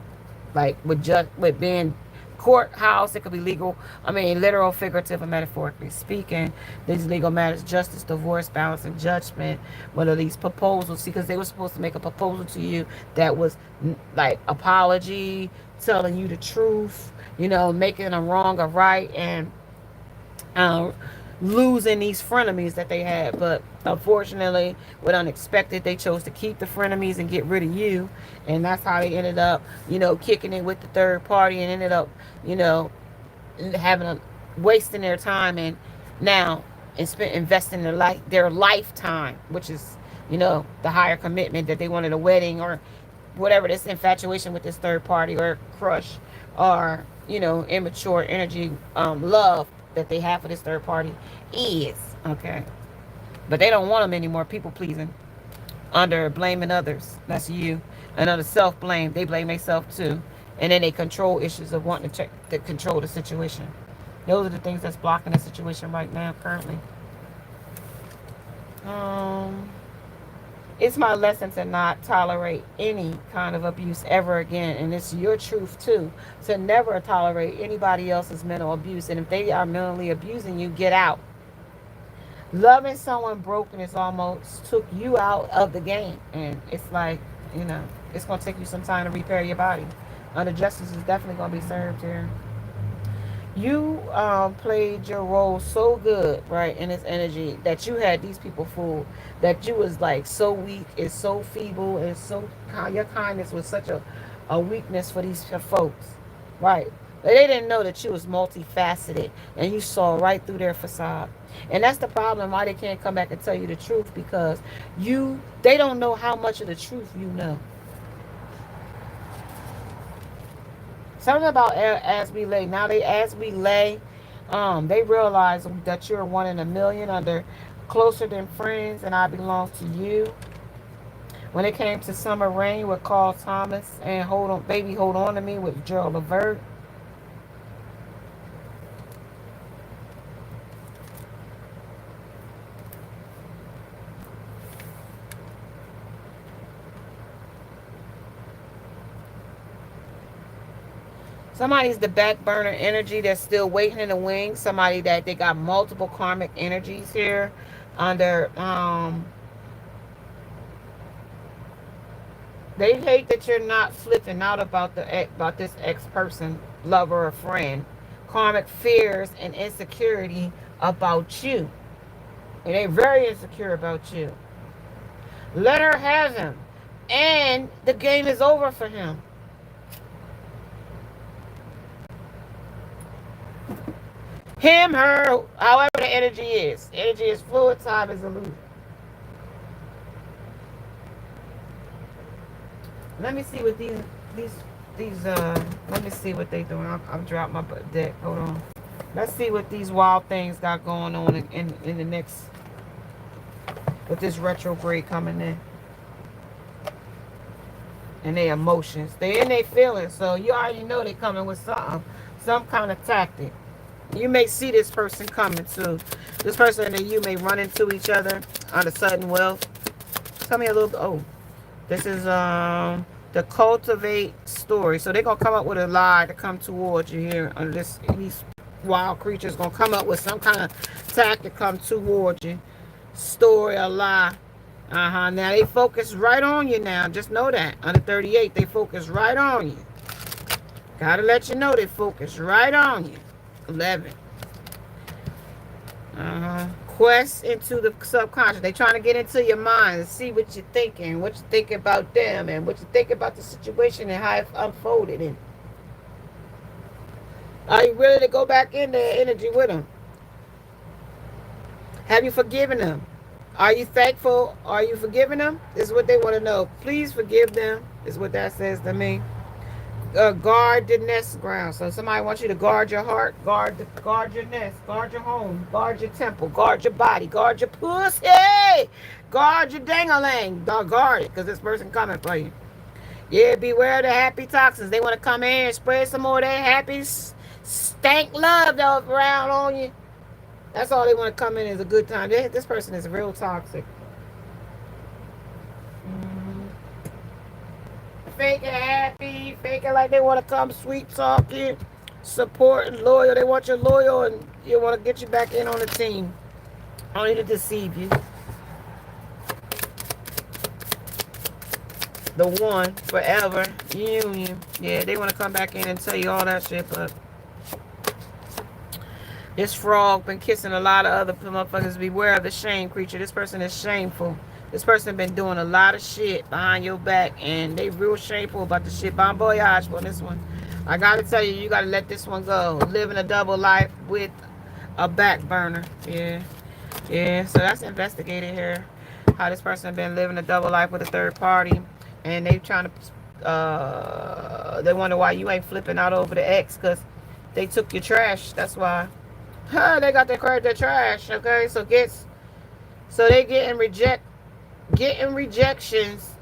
like with being courthouse. It could be legal, I mean literal, figurative, and metaphorically speaking. These legal matters, justice, divorce, balance, and judgment. One of these proposals, see, because they were supposed to make a proposal to you that was like apology telling you the truth, you know, making a wrong a right, and uh, losing these frenemies that they had. But unfortunately, with unexpected, they chose to keep the frenemies and get rid of you, and that's how they ended up, you know, kicking it with the third party, and ended up, you know, having a wasting their time, and now and spent investing their lifetime, which is, you know, the higher commitment that they wanted, a wedding or whatever, this infatuation with this third party or crush, or, you know, immature energy, love that they have for this third party is okay. But they don't want them anymore. People pleasing, under blaming others, that's you, and under self blame, they blame themselves too, and then they control issues of wanting to check to control the situation. Those are the things that's blocking the situation right now currently. um it's my lesson to not tolerate any kind of abuse ever again, and it's your truth too, to never tolerate anybody else's mental abuse. And if they are mentally abusing you, get out. Loving someone broken is almost took you out of the game, and it's like, you know, it's going to take you some time to repair your body. Justice is definitely going to be served here. You played your role so good, right, in this energy, that you had these people fooled, that you was like so weak and so feeble, and so your kindness was such a weakness for these folks, right? They didn't know that you was multifaceted, and you saw right through their facade. And that's the problem, why they can't come back and tell you the truth, because they don't know how much of the truth you know. Something about as we lay. Now as we lay, they realize that you're one in a million, under closer than friends, and I belong to you. When it came to Summer Rain with Carl Thomas, and Hold On Baby Hold On to Me with Gerald Levert. Somebody's the back burner energy that's still waiting in the wings. Somebody that they got multiple karmic energies here under. They hate that you're not flipping out about this ex person, lover, or friend. Karmic fears and insecurity about you, and they're very insecure about you. Let her have him, and the game is over for him. Him, her, however the energy is. Energy is fluid, time is illusion. Let me see what let me see what they doing. I've dropped my deck. Hold on. Let's see what these wild things got going on in the next, with this retrograde coming in. And their emotions. They in their feelings, so you already know they coming with something. Some kind of tactic. You may see this person coming too. This person and you may run into each other on a sudden wealth. Tell me a little. Oh, this is the cultivate story. So they're gonna come up with a lie to come towards you here. Under this, these wild creatures gonna come up with some kind of tactic to come towards you. Story, a lie. Now they focus right on you now. Just know that. Under 38, they focus right on you. Gotta let you know they focus right on you. 11. Quest into the subconscious. They trying to get into your mind and see what you're thinking, what you think about them, and what you think about the situation and how it unfolded. And are you ready to go back in the energy with them? Have you forgiven them? Are you thankful? Are you forgiving them? This is what they want to know. Please forgive them, is what that says to me. Guard the nest ground. So somebody wants you to guard your heart, guard your nest, guard your home, guard your temple, guard your body, guard your pussy, guard your dang-a-lang. Guard it, because this person coming for you. Yeah, beware of the happy toxins. They want to come in and spread some more of that happy stank love around on you. That's all they want to come in, is a good time. This person is real toxic. Fake it happy, fake it like they want to come sweet talking, support and loyal. They want you loyal, and you want to get you back in on the team. Only to deceive you. The one forever union. Yeah, they want to come back in and tell you all that shit, but this frog been kissing a lot of other motherfuckers. Beware of the shame creature. This person is shameful. This person been doing a lot of shit behind your back, and they real shameful about the shit. Bon voyage for this one. I gotta tell you, you gotta let this one go. Living a double life with a back burner. Yeah. Yeah, so that's investigated here. How this person been living a double life with a third party, and they trying to they wonder why you ain't flipping out over the ex, because they took your trash. That's why. They got their trash. Okay, so they getting rejections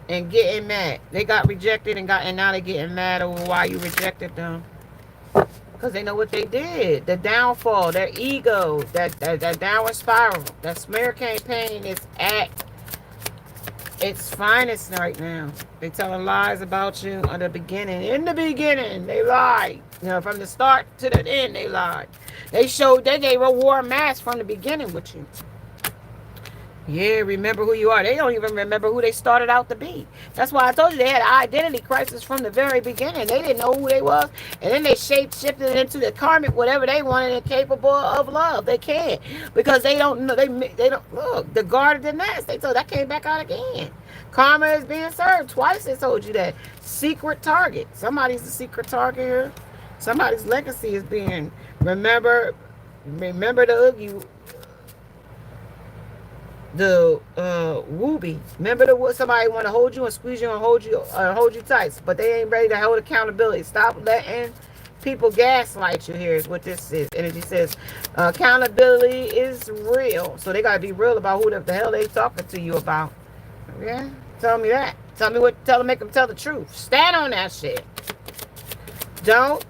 and getting mad. They got rejected and now they getting mad over why you rejected them. Because they know what they did. The downfall, their ego, that downward spiral, that smear campaign is at its finest right now. They telling lies about you at the beginning. In the beginning, they lied. You know, from the start to the end, they lied. They gave a war mask from the beginning with you. Yeah, remember who you are. They don't even remember who they started out to be. That's why I told you they had an identity crisis from the very beginning. They didn't know who they was. And then they shaped-shifted it into the karmic, whatever they wanted, and capable of love. They can't. Because they don't know. They don't look. The guard of the nest. They told that came back out again. Karma is being served. Twice they told you that. Secret target. Somebody's the secret target here. Somebody's legacy is being remember the Oogie. The whoopee. Remember somebody want to hold you and squeeze you and hold you tight, but they ain't ready to hold accountability. Stop letting people gaslight you. Here is what this is. Energy says accountability is real, so they gotta be real about who the hell they talking to you about. Yeah, tell me that. Make them tell the truth. Stand on that shit. Don't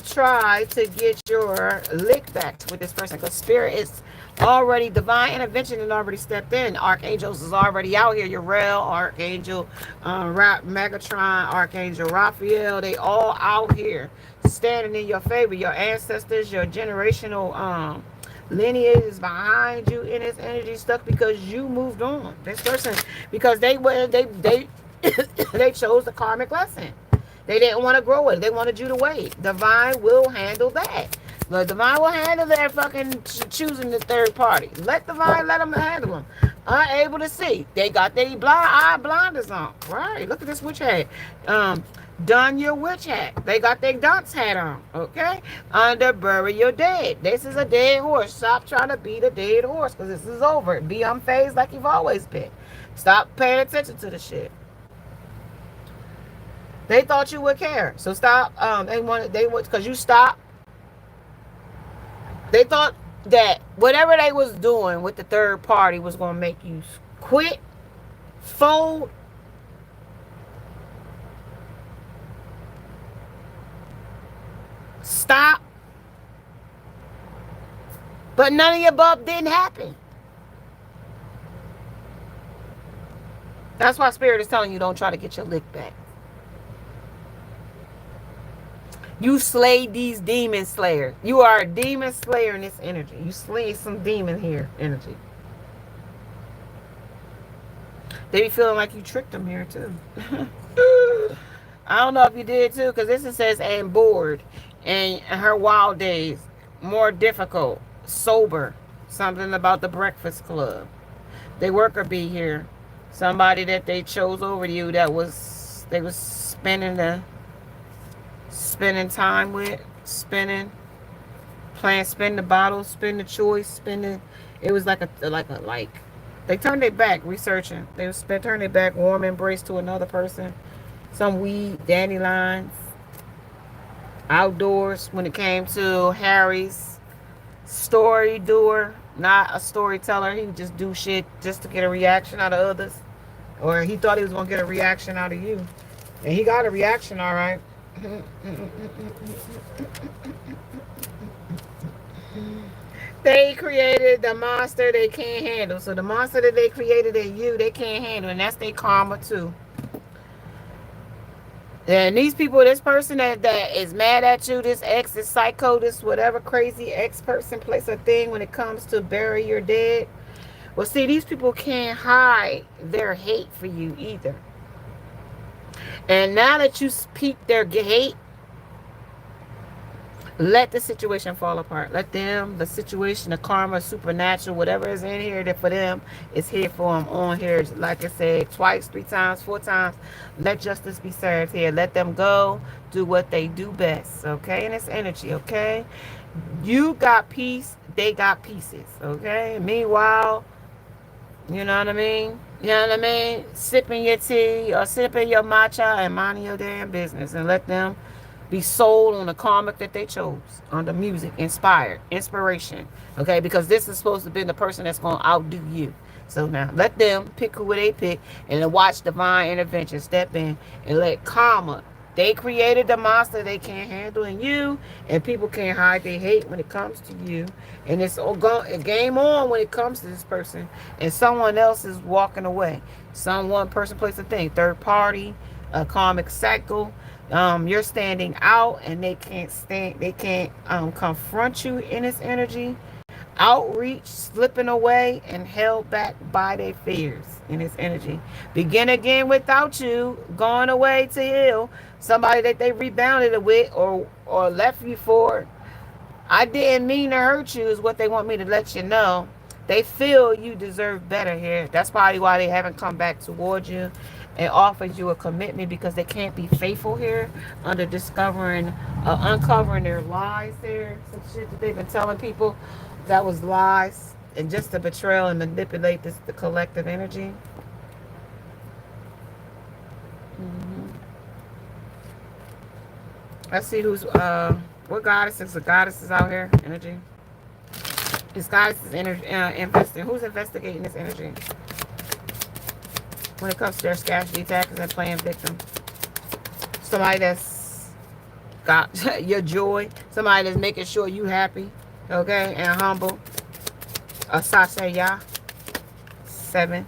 try to get your lick back with this person, because spirit is already, divine intervention and already stepped in. Archangels is already out here. Uriel, Archangel Megatron, Archangel Raphael, they all out here standing in your favor. Your ancestors, your generational lineage is behind you in this energy stuck because you moved on. This person, because they they chose the karmic lesson. They didn't want to grow it. They wanted you to wait. Divine will handle that. The divine will handle their fucking choosing the third party. Let divine let them handle them. Unable to see. They got their blinders on. Right. Look at this witch hat. Done your witch hat. They got their dunce hat on. Okay. Bury your dead. This is a dead horse. Stop trying to beat a dead horse, because this is over. Be unfazed like you've always been. Stop paying attention to the shit. They thought you would care. So stop. Because you stopped. They thought that whatever they was doing with the third party was going to make you quit, fold, stop. But none of the above didn't happen. That's why Spirit is telling you don't try to get your lick back. You slayed these demon slayers. You are a demon slayer in this energy. You slayed some demon here energy. They be feeling like you tricked them here too. I don't know if you did too, because this says and bored, and her wild days more difficult, sober. Something about the Breakfast Club. They worker bee here. Somebody that they chose over you they was spending time with, spin the bottle, spin the choice, it was like they turned their back researching. They turned their back, warm embrace to another person, some weed, dandelions, outdoors. When it came to Harry's story doer, not a storyteller, he would just do shit just to get a reaction out of others, or he thought he was gonna get a reaction out of you, and he got a reaction, all right. They created the monster they can't handle. So the monster that they created in you, they can't handle, and that's their karma too. And these people, this person that is mad at you, this ex, this psycho, this whatever crazy ex person, place or thing when it comes to bury your dead. Well, see, these people can't hide their hate for you either. And now that you peaked their hate, let the situation fall apart. Let them, the situation, the karma, supernatural, whatever is in here that for them is here for them on here. Like I said, twice, 3 times, 4 times. Let justice be served here. Let them go do what they do best. Okay? And it's energy. Okay? You got peace. They got pieces. Okay? Meanwhile, you know what I mean? You know what I mean? Sipping your tea or sipping your matcha and minding your damn business, and let them be sold on the karmic that they chose, on the music, inspired, inspiration. Okay, because this is supposed to be the person that's going to outdo you. So now let them pick who they pick, and then watch divine intervention step in and let karma. They created the monster they can't handle in you, and people can't hide their hate when it comes to you. And it's all game on when it comes to this person, and someone else is walking away. One person, place, a thing, third party, a karmic cycle. You're standing out, and they can't stand. They can't confront you in this energy. Outreach, slipping away, and held back by their fears in this energy. Begin again without you, going away to heal. Somebody that they rebounded with or left you for. I didn't mean to hurt you is what they want me to let you know. They feel you deserve better here. That's probably why they haven't come back towards you and offered you a commitment, because they can't be faithful here under uncovering their lies there. Some shit that they've been telling people that was lies, and just to betrayal and manipulate the collective energy. Let's see who's what goddesses? The goddesses out here energy. This goddess is investing. Who's investigating this energy when it comes to their scarcity attackers and playing victim? Somebody that's got your joy. Somebody that's making sure you happy, okay, and humble. A Sasaya 7.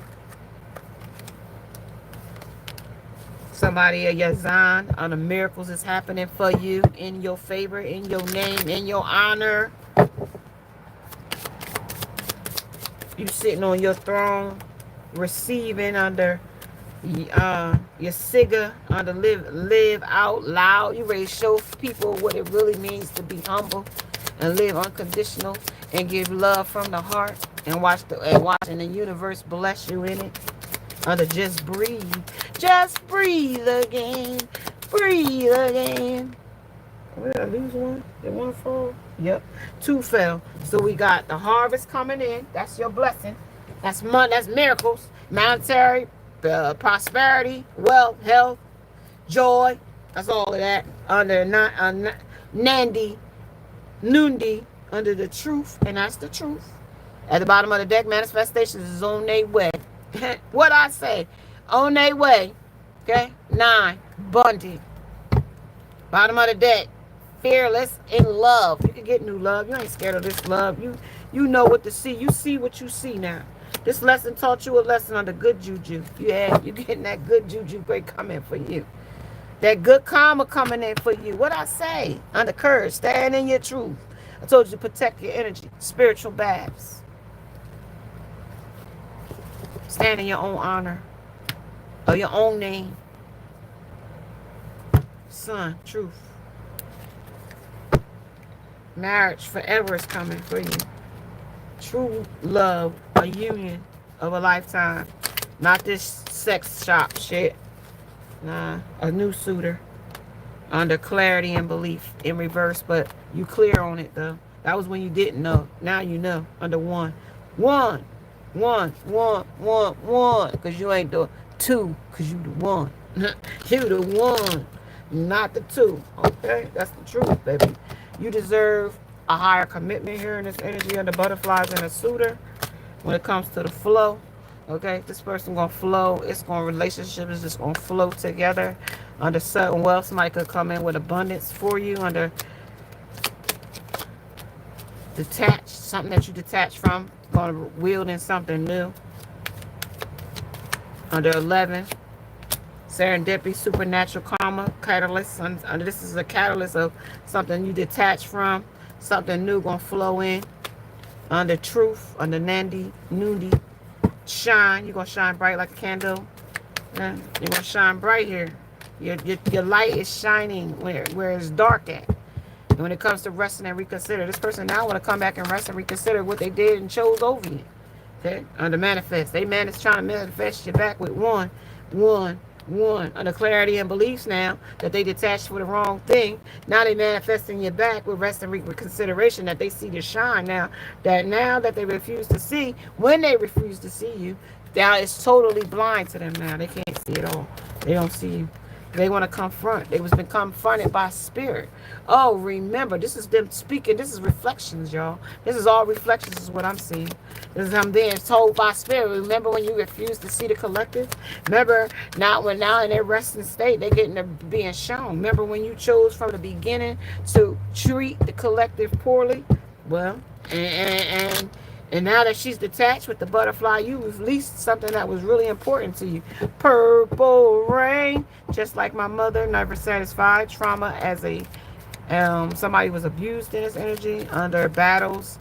Somebody, a Yazan, on the miracles is happening for you, in your favor, in your name, in your honor. You sitting on your throne, receiving under your Sigga, under live out loud. You ready to show people what it really means to be humble and live unconditional and give love from the heart, and watching the universe bless you in it. Under just breathe. Just breathe again. Breathe again. Did I lose one? Did one fall? Yep. 2 fell. So we got the harvest coming in. That's your blessing. That's money. That's miracles. Monetary, prosperity, wealth, health, joy. That's all of that. Under Nandi, Nundi, under the truth. And that's the truth. At the bottom of the deck, manifestations is on their way. What I say? On their way. Okay? 9. Bundy. Bottom of the deck. Fearless in love. You can get new love. You ain't scared of this love. You know what to see. You see what you see now. This lesson taught you a lesson on the good juju. You getting that good juju break coming for you. That good karma coming in for you. What I say? Under courage. Stand in your truth. I told you to protect your energy. Spiritual baths. Stand in your own honor. Or your own name. Son, truth. Marriage forever is coming for you. True love, a union of a lifetime. Not this sex shop shit. Nah, a new suitor. Under clarity and belief in reverse, but you clear on it though. That was when you didn't know. Now you know. Under 1. 1. 1. 1. 1. 1. Because you ain't the 2. Because you the 1. You the 1. Not the 2. Okay? That's the truth, baby. You deserve a higher commitment here in this energy under butterflies and a suitor when it comes to the flow. Okay? This person going to flow. Relationships is just going to flow together. Under sudden wealth, somebody could come in with abundance for you. Under detached, something that you detach from, going to wield in something new. Under 11, serendipity, supernatural karma, catalyst. Under this is a catalyst of something you detach from, something new going to flow in. Under truth, under Nandi, Nundi, shine. You're going to shine bright like a candle. Yeah, you're going to shine bright here. Your light is shining where it's dark at. And when it comes to resting and reconsider, this person now want to come back and rest and reconsider what they did and chose over you. Okay? Under manifest. They trying to manifest you back with one. Under clarity and beliefs now that they detached for the wrong thing. Now they manifesting you back with rest and reconsideration that they see the shine now that they refuse to see, when they refuse to see you, now it's totally blind to them now. They can't see it all. They don't see you. They want to confront. They was been confronted by spirit. Oh, remember, this is them speaking. This is reflections, y'all. This is all reflections is what I'm seeing. This is I'm being told by spirit. Remember when you refused to see the collective? Remember now in their resting state, they getting to being shown. Remember when you chose from the beginning to treat the collective poorly? Well, and now that she's detached with the butterfly, you released something that was really important to you. Purple rain. Just like my mother, never satisfied. Trauma as a somebody was abused in this energy under battles.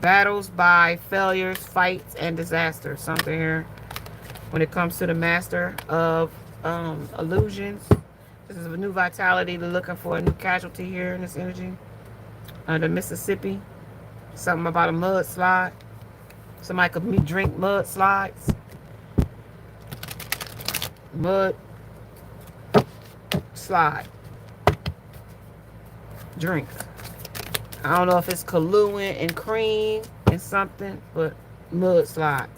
Battles by failures, fights, and disasters. Something here. When it comes to the master of illusions. This is a new vitality. They're looking for a new casualty here in this energy. Under Mississippi. Something about a mudslide. Somebody could drink mudslides. Mud slide. Drink. I don't know if it's colluing and cream and something, but mudslides.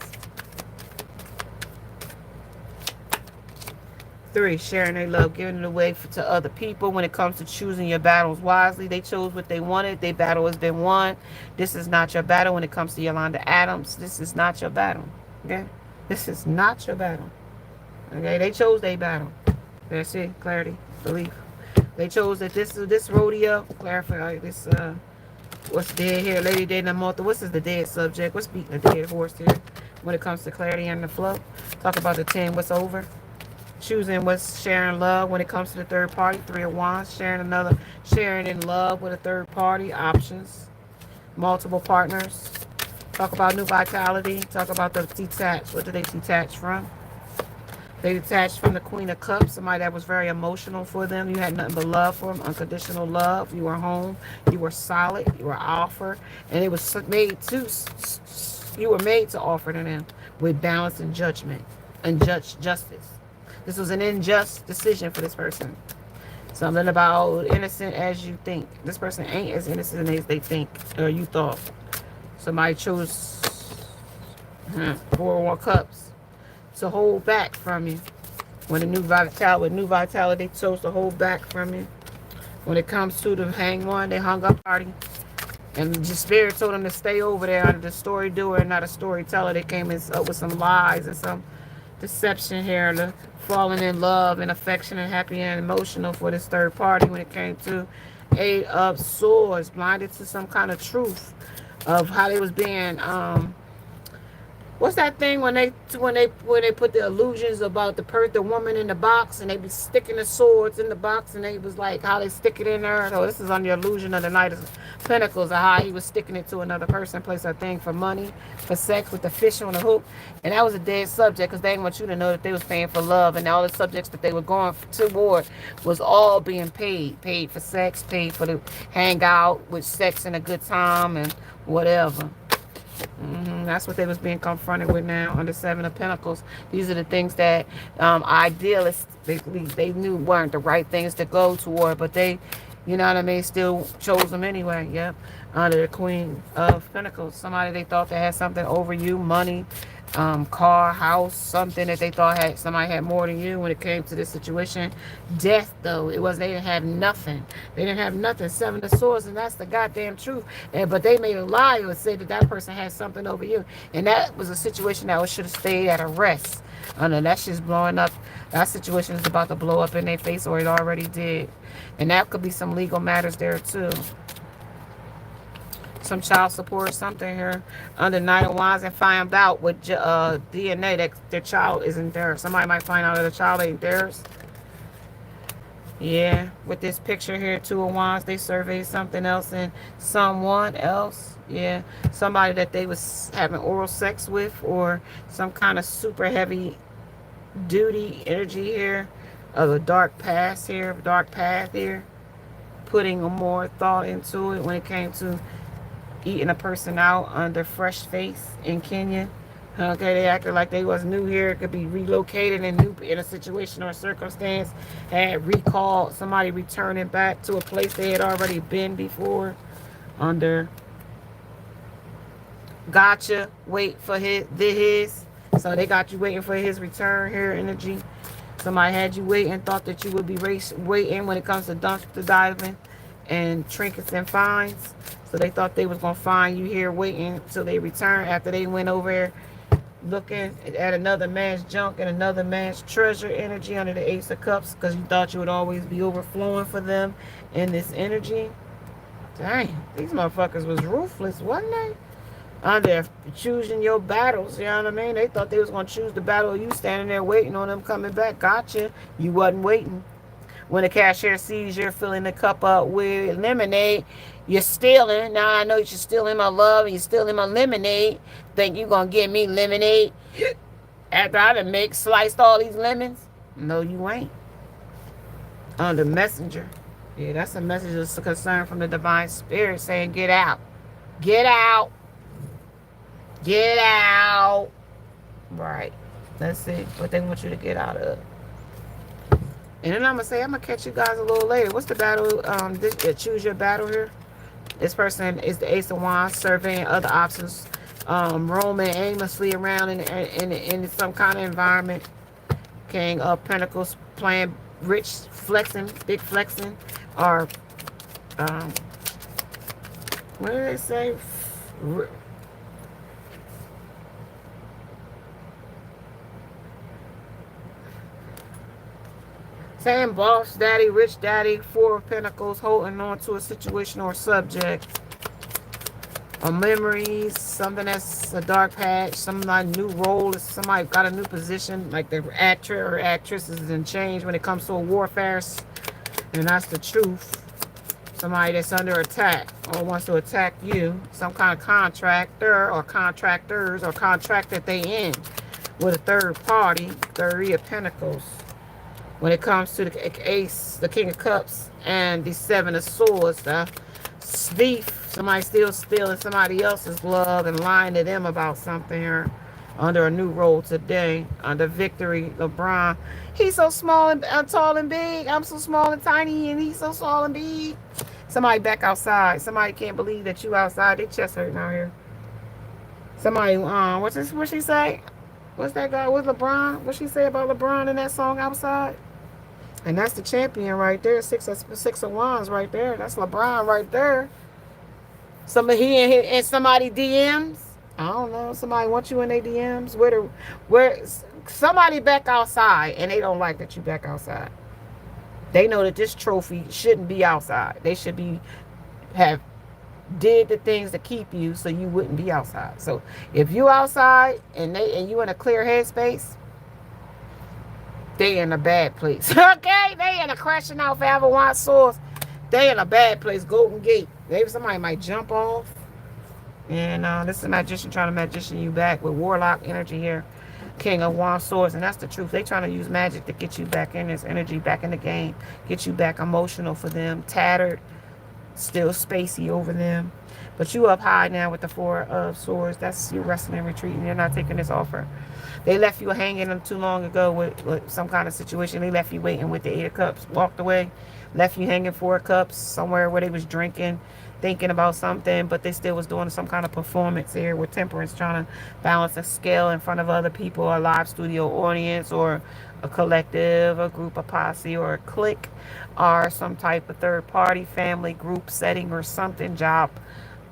3, sharing their love, giving it away to other people. When it comes to choosing your battles wisely, they chose what they wanted. Their battle has been won. This is not your battle. When it comes to Yolanda Adams, this is not your battle. Okay? This is not your battle. Okay? They chose their battle. That's it. Clarity. Belief. They chose that this rodeo. Clarify this. What's dead here? Lady dating a mortal. What's the dead subject? What's beating the dead horse here? When it comes to clarity and the flow. Talk about the 10. What's over? Choosing what's sharing love when it comes to the third party. 3 of Wands. Sharing in love with a third party. Options. Multiple partners. Talk about new vitality. Talk about the detached. What do they detach from? They detached from the Queen of Cups. Somebody that was very emotional for them. You had nothing but love for them. Unconditional love. You were home. You were solid. You were offered. And it was made to, you were made to offer to them with balance and judgment. And justice. This was an unjust decision for this person. Something about innocent as you think. This person ain't as innocent as they think or you thought. Somebody chose 4 cups to hold back from you. When with new vitality, they chose to hold back from you. When it comes to the hang one, they hung up party. And the spirit told them to stay over there under the story doer and not a storyteller. They came up with some lies and some deception here. The falling in love and affection and happy and emotional for this third party when it came to 8 of Swords, blinded to some kind of truth of how they was being what's that thing when they put the illusions about the woman in the box and they be sticking the swords in the box and they was like how they stick it in there. So this is on the illusion of the Knight of Pentacles of how he was sticking it to another person, place a thing for money, for sex with the fish on the hook. And that was a dead subject because they didn't want you to know that they was paying for love, and all the subjects that they were going toward was all being paid for sex, paid for the hang out with sex and a good time and whatever. That's what they was being confronted with now under 7 of Pentacles. These are the things that idealists they knew weren't the right things to go toward, but they, you know what I mean, still chose them anyway. Yep. Under the Queen of Pentacles, somebody they thought that had something over you, money, car, house, something that they thought somebody had more than you when it came to this situation. Death, though, it was, they didn't have nothing. They didn't have nothing. 7 of Swords, and that's the goddamn truth. But they made a lie and said that person had something over you, and that was a situation that should have stayed at a rest. That shit's blowing up. That situation is about to blow up in their face, or it already did, and that could be some legal matters there too. Some child support, something here under 9 of Wands, and find out with DNA that their child isn't theirs. Somebody might find out that the child ain't theirs. Yeah, with this picture here, 2 of Wands, they surveyed something else and someone else. Yeah, somebody that they was having oral sex with, or some kind of super heavy duty energy here, of a dark past here, dark path here, putting more thought into it when it came to eating a person out under fresh face in Kenya. Okay, they acted like they was new here. It could be relocated and new in a situation or circumstance. Had recalled somebody returning back to a place they had already been before. Under gotcha, wait for his. So they got you waiting for his return here energy. Somebody had you waiting, thought that you would be waiting when it comes to dumpster diving and trinkets and fines. So they thought they was going to find you here waiting until they return after they went over here looking at another man's junk and another man's treasure energy under the Ace of Cups, because you thought you would always be overflowing for them in this energy. Dang, these motherfuckers was ruthless, wasn't they? Under choosing your battles, you know what I mean? They thought they was going to choose the battle of you standing there waiting on them coming back. Gotcha. You wasn't waiting. When the cashier sees you're filling the cup up with lemonade, you're stealing. Now I know you're stealing my love and you're stealing my lemonade. Think you going to give me lemonade after I done sliced all these lemons? No, you ain't. The messenger. Yeah, that's a message of concern from the divine spirit saying, get out. Get out. Get out. Right. That's it. What they want you to get out of. And then I'm going to say, I'm going to catch you guys a little later. What's the battle? Choose your battle here. This person is the Ace of Wands, surveying other options. Roaming aimlessly around in some kind of environment. King of Pentacles, playing rich, flexing, big flexing. Or, what do they say? Saying boss daddy, rich daddy, Four of Pentacles, holding on to a situation or subject. Or memories, something that's a dark patch, some like new role, somebody got a new position, like the actor or actress is in change when it comes to a warfare, and that's the truth. Somebody that's under attack or wants to attack you, some kind of contractor or contractors or contract that they in with a third party, Three of Pentacles. When it comes to the Ace, the King of Cups, and the Seven of Swords, the thief, somebody still stealing somebody else's glove and lying to them about something here. Under a new role today, under Victory, LeBron. He's so small and tall and big. I'm so small and tiny, and he's so small and big. Somebody back outside. Somebody can't believe that you outside. They chest hurting out here. Somebody, what she say? What's that guy with LeBron? What she say about LeBron in that song Outside? And that's the champion right there. Six of Wands right there. That's LeBron right there. He and somebody DMs. I don't know. Somebody wants you in their DMs. Where somebody back outside and they don't like that you back outside. They know that this trophy shouldn't be outside. They should have did the things to keep you so you wouldn't be outside. So if you outside and you in a clear headspace, they in a bad place. Okay? They in a crashing out Five of Wands source. They in a bad place. Golden Gate. Maybe somebody might jump off. And this is a magician trying to magician you back with warlock energy here. King of Wands swords. And that's the truth. They trying to use magic to get you back in this energy, back in the game. Get you back emotional for them. Tattered. Still spacey over them. But you up high now with the Four of Swords. That's you resting and retreating. You're not taking this offer. They left you hanging them too long ago with some kind of situation. They left you waiting with the Eight of Cups. Walked away. Left you hanging Four of Cups somewhere where they was drinking, thinking about something, but they still was doing some kind of performance here with Temperance, trying to balance a scale in front of other people, a live studio audience, or a collective, a group, a posse, or a clique, or some type of third party, family, group setting or something, job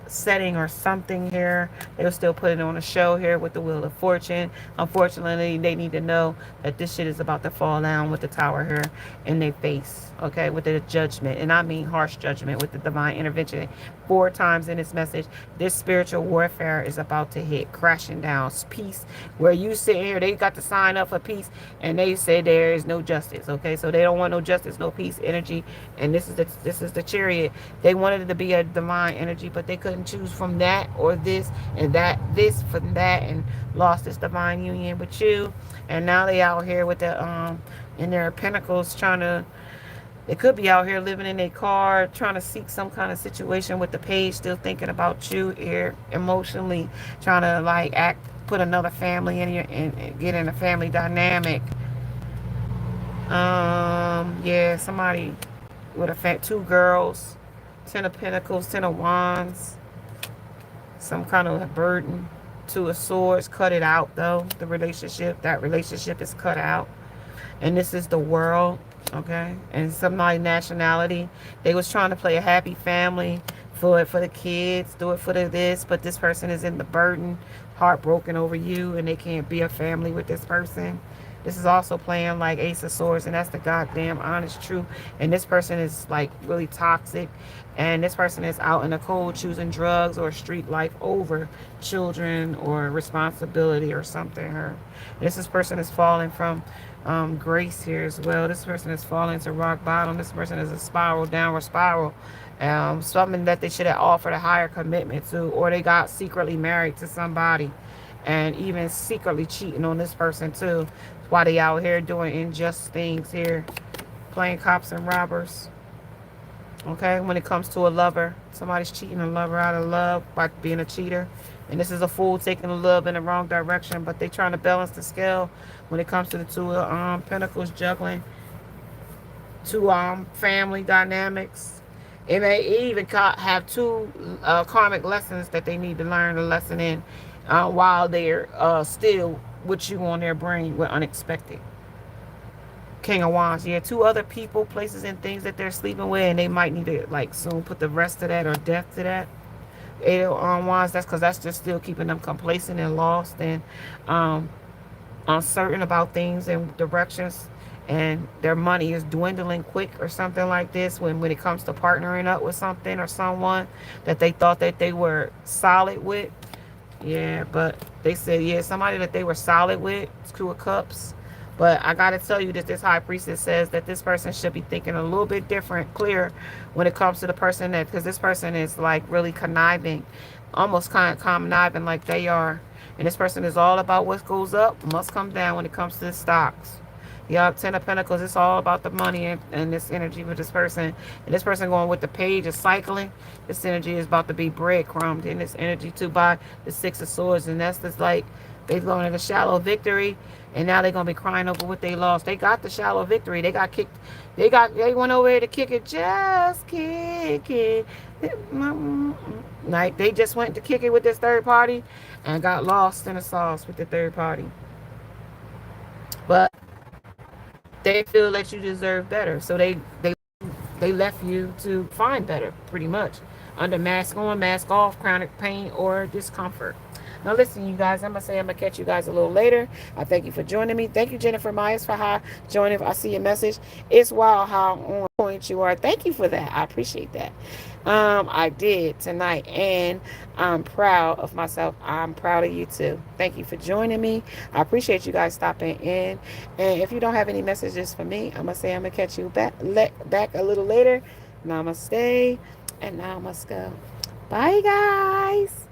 setting or something here. They were still putting on a show here with the Wheel of Fortune. Unfortunately, they need to know that this shit is about to fall down with the Tower here in their face, okay, with the judgment. And I mean harsh judgment with the divine intervention. 4 times in this message, this spiritual warfare is about to hit, crashing down. Peace, where you sit here, they got to sign up for peace, and they say there is no justice, okay? So they don't want no justice, no peace energy, and this is the Chariot. They wanted it to be a divine energy, but they couldn't and choose from that or this and that, this from that, and lost this divine union with you. And now they out here with the in their pentacles trying to, they could be out here living in a car trying to seek some kind of situation with the page, still thinking about you here emotionally, trying to like put another family in here and get in a family dynamic. Yeah, somebody with a two girls, 10 of Pentacles, 10 of Wands, some kind of burden. 2 of Swords, cut it out though. The relationship, that relationship is cut out. And this is the world, okay? And somebody nationality, they was trying to play a happy family for the kids, do it for this, but this person is in the burden, heartbroken over you, and they can't be a family with this person. This is also playing like Ace of Swords, and that's the goddamn honest truth. And this person is like really toxic, and this person is out in the cold choosing drugs or street life over children or responsibility or something. This person is falling from grace here as well. This person is falling to rock bottom. This person is a spiral, downward spiral. Something that they should have offered a higher commitment to, or they got secretly married to somebody and even secretly cheating on this person too. Why they out here doing unjust things here, playing cops and robbers. Okay, when it comes to a lover, somebody's cheating a lover out of love by being a cheater. And this is a fool taking the love in the wrong direction, but they trying to balance the scale when it comes to the 2 of Pentacles, juggling 2 family dynamics. It may even have 2 karmic lessons that they need to learn a lesson in while they're still with you on their brain with unexpected. King of Wands, yeah, 2 other people, places, and things that they're sleeping with, and they might need to like soon put the rest of that or death to that. 8 of Wands, that's because that's just still keeping them complacent and lost and uncertain about things and directions, and their money is dwindling quick or something like this when it comes to partnering up with something or someone that they thought that they were solid with. Yeah, but they said, yeah, somebody that they were solid with, 2 of Cups. But I got to tell you that this High Priestess says that this person should be thinking a little bit different, clear, when it comes to the person that, because this person is like really conniving, almost kind of conniving like they are. And this person is all about what goes up must come down when it comes to the stocks. Yeah, 10 of Pentacles, it's all about the money and this energy with this person. And this person going with the page of cycling. This energy is about to be breadcrumbed in this energy too by the 6 of Swords. And that's just like, they're going to the shallow victory. And now they're going to be crying over what they lost. They got the shallow victory. They got kicked. They went over here to kick it. Just kick it. Like, they just went to kick it with this third party and got lost in the sauce with the third party. But they feel that you deserve better. So they left you to find better, pretty much. Under mask on, mask off, chronic pain, or discomfort. Now listen, you guys, I'm going to catch you guys a little later. I thank you for joining me. Thank you, Jennifer Myers, for joining. I see your message. It's wild how on point you are. Thank you for that. I appreciate that. I did tonight, and I'm proud of myself. I'm proud of you too. Thank you for joining me. I appreciate you guys stopping in. And if you don't have any messages for me, I'm going to catch you back a little later. Namaste, and now I must go. Bye, guys.